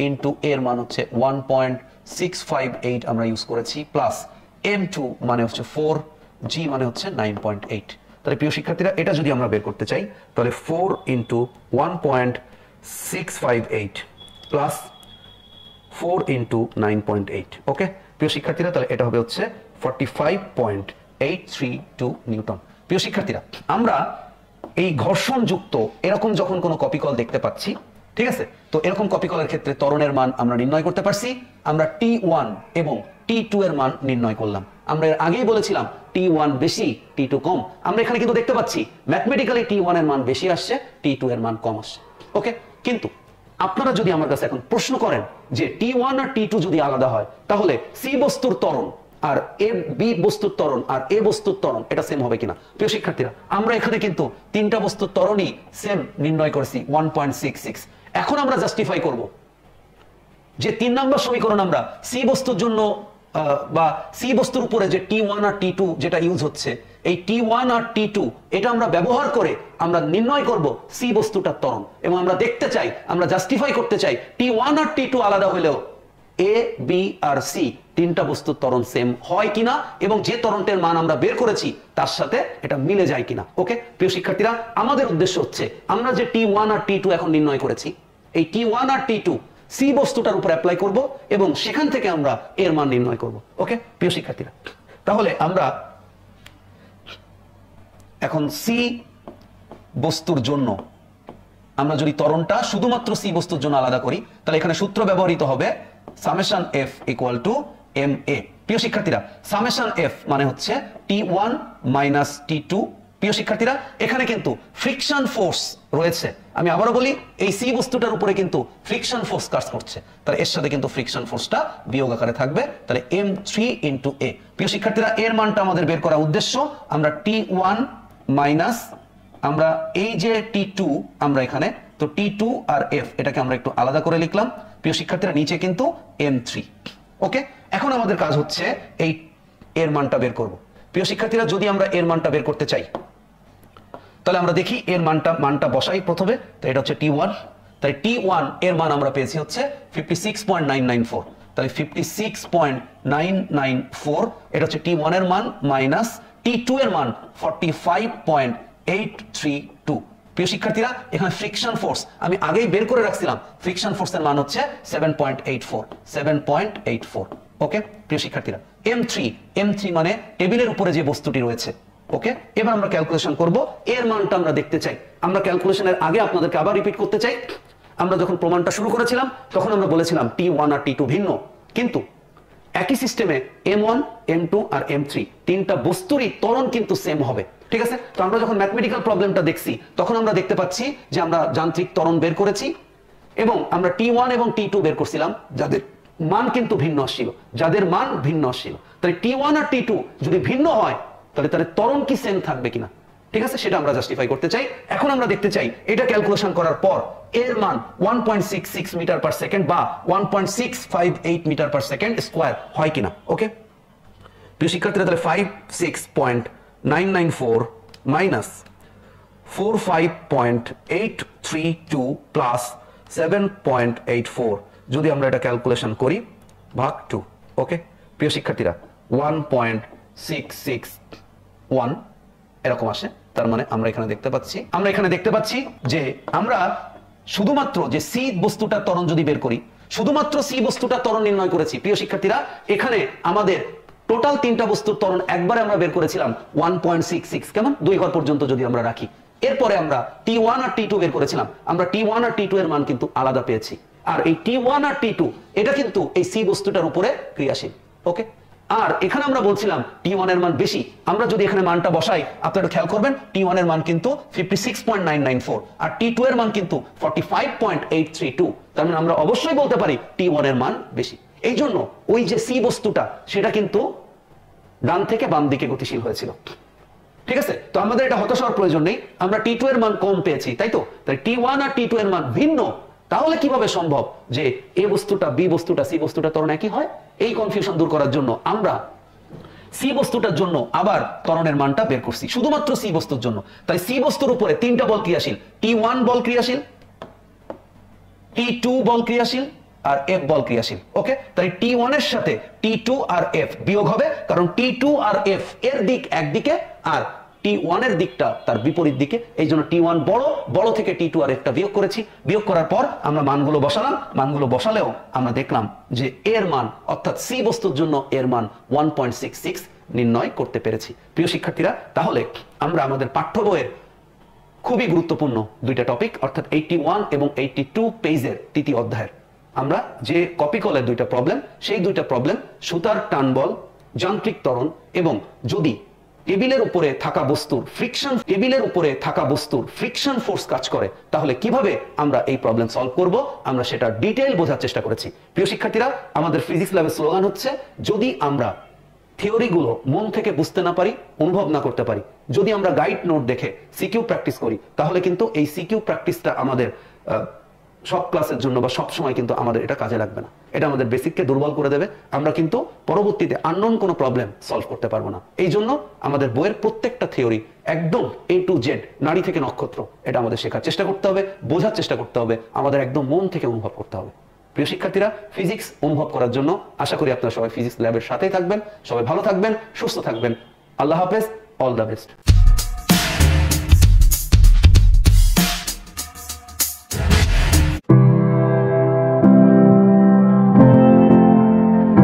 ইন্টু এর মান হচ্ছে 1.658 আমরা ইউজ করেছি, প্লাস m2 মানে হচ্ছে 4, g মানে হচ্ছে 9.8। তাহলে প্রিয় শিক্ষার্থীরা, এটা যদি আমরা বের করতে চাই, তাহলে 4 ইন্টু 1.658 প্লাস 4 ইন্টু 9.8। ওকে প্রিয় শিক্ষার্থীরা, তাহলে এটা হবে হচ্ছে 45.832 নিউটন। প্রিয় শিক্ষার্থীরা, আমরা এই ঘর্ষণযুক্ত এরকম যখন কোনো কপিকল দেখতে পাচ্ছি, ঠিক আছে? তো এরকম কপি কলার ক্ষেত্রে ত্বরণের মান আমরা নির্ণয় করতে পারছি। আমরা T1 এবং T2 এর মান নির্ণয় করলাম। আমরা এর আগেই বলেছিলাম T1 বেশি T2 কম। আমরা এখানে কিন্তু দেখতে পাচ্ছি ম্যাথমেটিক্যালি T1 এর মান বেশি আসছে, T2 এর মান কম আসছে। ওকে, কিন্তু আপনারা যদি আমার কাছে এখন প্রশ্ন করেন যে T1 আর T2 যদি আলাদা হয় তাহলে সি বস্তুর ত্বরণ আর এ বি বস্তুর ত্বরণ আর এ বস্তুর ত্বরণ এটা সেম হবে কিনা? প্রিয় শিক্ষার্থীরা, আমরা এখানে কিন্তু তিনটা বস্তুর ত্বরণই সেম নির্ণয় করেছি 1.66। এখন আমরা জাস্টিফাই করব যে 3 নম্বর সমীকরণ আমরা সি বস্তুর জন্য বা সি বস্তুর উপরে যে T1 আর T2 যেটা ইউজ হচ্ছে, এই T1 আর T2 এটা আমরা ব্যবহার করে আমরা নির্ণয় করব সি বস্তুটার ত্বরণ, এবং আমরা দেখতে চাই, আমরা জাস্টিফাই করতে চাই T1 আর T2 আলাদা হলেও এ বি আর সি তিনটা বস্তুর ত্বরণ সেম হয় কিনা এবং যে ত্বরণের মান আমরা বের করেছি তার সাথে এটা মিলে যায় কিনা। ওকে প্রিয় শিক্ষার্থীরা, আমাদের উদ্দেশ্য হচ্ছে আমরা যে T1 আর T2 এখন নির্ণয় করেছি, এই T1 আর T2 সি বস্তুটার উপর অ্যাপ্লাই করব এবং সেখান থেকে আমরা এর মান নির্ণয় করব। ওকে প্রিয় শিক্ষার্থীরা, তাহলে আমরা এখন সি বস্তুর জন্য আমরা যদি ত্বরণটা শুধুমাত্র সি বস্তুর জন্য আলাদা করি তাহলে এখানে সূত্র ব্যবহৃত হবে summation F equal to m a. প্রিয় শিক্ষার্থীরা, সামেশন এফ মানে হচ্ছে T1 মাইনাস T2। প্রিয় শিক্ষার্থীরা, এখানে কিন্তু ফ্রিকশন ফোর্স রয়েছে। আমি আবারও বলি, এই সি বস্তুটার উপরে কিন্তু ফ্রিকশন ফোর্স কাজ করছে, তাহলে এর সাথে কিন্তু ফ্রিকশন ফোর্সটা বিয়োগ আকারে থাকবে, তাহলে M3 ইন্টু এ। প্রিয় শিক্ষার্থীরা, এর মানটা আমাদের বের করা উদ্দেশ্য, আমরা T1 মাইনাস আমরা এই যে T2 আমরা এখানে, তো T2 আর F এটাকে আমরা একটু আলাদা করে লিখলাম। প্রিয় শিক্ষার্থীরা, নিচে কিন্তু M3। ওকে, এখন আমাদের কাজ হচ্ছে এই এর মানটা বের করব। প্রিয় শিক্ষার্থীরা, যদি আমরা এর মানটা বের করতে চাই তাহলে আমরা দেখি এর মানটা বসাই প্রথমে। তো এটা হচ্ছে T1, তাই T1 এর মান আমরা পেয়েছি হচ্ছে 56.994, তাহলে 56.994 এটা হচ্ছে T1 এর মান মাইনাস T2 এর মান 45.832। প্রিয় শিক্ষার্থীরা, এখানে ফ্রিকশন ফোর্স আমি আগেই বের করে রাখছিলাম, ফ্রিকশন ফোর্সের মান হচ্ছে 7.84। ওকে প্রিয় শিক্ষার্থীরা, M3 মানে টেবিলের উপরে যে বস্তুটি রয়েছে। ওকে, এবার আমরা ক্যালকুলেশন করব, এর মানটা আমরা দেখতে চাই। আমরা ক্যালকুলেশনের আগে আপনাদেরকে আবার রিপিট করতে চাই, আমরা যখন প্রমাণটা শুরু করেছিলাম তখন আমরা বলেছিলাম T1 আর T2 ভিন্ন, কিন্তু একই সিস্টেমে M1 M2 আর M3 তিনটা বস্তুরই ত্বরণ কিন্তু সেম হবে। ঠিক আছে, তো আমরা যখন ম্যাথমেটিক্যাল প্রবলেমটা দেখছি তখন আমরা দেখতে পাচ্ছি যে আমরা যান্ত্রিক ত্বরণ বের করেছি এবং আমরা T1 এবং T2 বের করছিলাম যাদের মান কিন্তু ভিন্ন আসছিল, তাহলে T1 আর T2 যদি ভিন্ন হয় তাহলে ত্বরণ কি সেম থাকবে কিনা, ঠিক আছে, সেটা আমরা জাস্টিফাই করতে চাই। এখন আমরা দেখতে চাই এটা ক্যালকুলেশন করার পর এর মান 1.66 মিটার পার সেকেন্ড বা 1.658 মিটার পার সেকেন্ড স্কয়ার হয় কিনা। ওকে প্রিয় শিক্ষার্থীরা, তাহলে 56.994 মাইনাস 45.832 প্লাস 7.84 যদি আমরা এটা ক্যালকুলেশন করি ভাগ 2। ওকে প্রিয় শিক্ষার্থীরা, 1.661 এরকম আসে। তার মানে আমরা এখানে দেখতে পাচ্ছি যে আমরা শুধুমাত্র যে সি বস্তুটার ত্বরণ যদি বের করি, শুধুমাত্র সি বস্তুটার ত্বরণ নির্ণয় করেছি। প্রিয় শিক্ষার্থীরা, এখানে আমাদের টোটাল তিনটা বস্তুর ত্বরণ একবারে আমরা বের করেছিলাম 1.66, কেমন 2 ঘর পর্যন্ত যদি আমরা রাখি। এরপরে আমরা T1 আর T2 বের করেছিলাম, আমরা T1 আর T2 এর মান কিন্তু আলাদা পেয়েছি, আর এই T1 আর T2 এটা কিন্তু এই সি বস্তুটার উপরে ক্রিয়াশীল। ওকে, আর এখানে আমরা বলছিলাম T1 এর মান বেশি, আমরা যদি এখানে মানটা বসাই আপনারা খেয়াল করবেন T1 এর মান কিন্তু 56.994 আর T2 এর মান কিন্তু 45.832, তার মানে আমরা অবশ্যই বলতে পারি T1 এর মান বেশি। এই জন্য ওই যে সি বস্তুটা সেটা কিন্তু ডান থেকে বাম দিকে গতিশীল হয়েছিল। ঠিক আছে, তো আমাদের এটা হতাশ হওয়ার প্রয়োজন নেই, আমরা T2 এর মান কম পেয়েছি, তাই তো, তাই T1 আর T2 এর মান ভিন্ন, তাহলে কিভাবে সম্ভব যে এ বস্তুটা বি বস্তুটা সি বস্তুটা ত্বরণ একই হয়? এই কনফিউশন দূর করার জন্য আমরা সি বস্তুটার জন্য আবার ত্বরণের মানটা বের করছি, শুধুমাত্র সি বস্তুর জন্য। তাই সি বস্তুর উপরে তিনটা বল ক্রিয়াশীল, T1 বল ক্রিয়াশীল, T2 বল ক্রিয়াশীল আর F বল ক্রিয়াশীল। ওকে, তাই T1 এর সাথে T2 আর F বিয়োগ হবে, কারণ T2 আর F এর দিক একদিকে আর T1 এর দিকটা তার বিপরীত দিকে, এই জন্য T1 বড় থেকে T2 আর F টা বিয়োগ করেছি। বিয়োগ করার পর আমরা মানগুলো বসালাম, মানগুলো বসালেও আমরা দেখলাম যে এর মান অর্থাৎ সি বস্তুর জন্য এর মান 1.66 নির্ণয় করতে পেরেছি। প্রিয় শিক্ষার্থীরা, তাহলে আমরা আমাদের পাঠ্য বইয়ের খুবই গুরুত্বপূর্ণ দুইটা টপিক, অর্থাৎ 81 এবং 82 পেজের তৃতীয় অধ্যায়ের আমরা যে কপি কলের দুইটা প্রবলেম, সেই দুইটা প্রবলেম সুতার টান বল, যান্ত্রিক ত্বরণ এবং যদি টেবিলের উপরে থাকা বস্তুর ফ্রিকশন ফোর্স কাজ করে তাহলে কিভাবে আমরা এই প্রবলেম সলভ করব, আমরা সেটা ডিটেইল বোঝার চেষ্টা করেছি। প্রিয় শিক্ষার্থীরা, আমাদের ফিজিক্স ল্যাবের স্লোগান হচ্ছে, যদি আমরা থিওরিগুলো মন থেকে বুঝতে না পারি, অনুভব না করতে পারি, যদি আমরা গাইড নোট দেখে সিকিউ প্র্যাকটিস করি, তাহলে কিন্তু এই সিকিউ প্র্যাকটিসটা আমাদের সব ক্লাসের জন্য বা সব সময় কিন্তু আমাদের এটা কাজে লাগবে না। এটা আমাদের বেসিককে দুর্বল করে দেবে। আমরা কিন্তু পরবর্তীতে আননোন কোনো প্রবলেম সলভ করতে পারবো না। এই জন্য আমাদের বইয়ের প্রত্যেকটা থিওরি একদম A to Z, নারী থেকে নক্ষত্র, এটা আমাদের শেখার চেষ্টা করতে হবে, বোঝার চেষ্টা করতে হবে, আমাদের একদম মন থেকে অনুভব করতে হবে। প্রিয় শিক্ষার্থীরা, ফিজিক্স অনুভব করার জন্য আশা করি আপনারা সবাই ফিজিক্স ল্যাবের সাথেই থাকবেন। সবাই ভালো থাকবেন, সুস্থ থাকবেন। আল্লাহ হাফেজ, অল দ্য বেস্ট।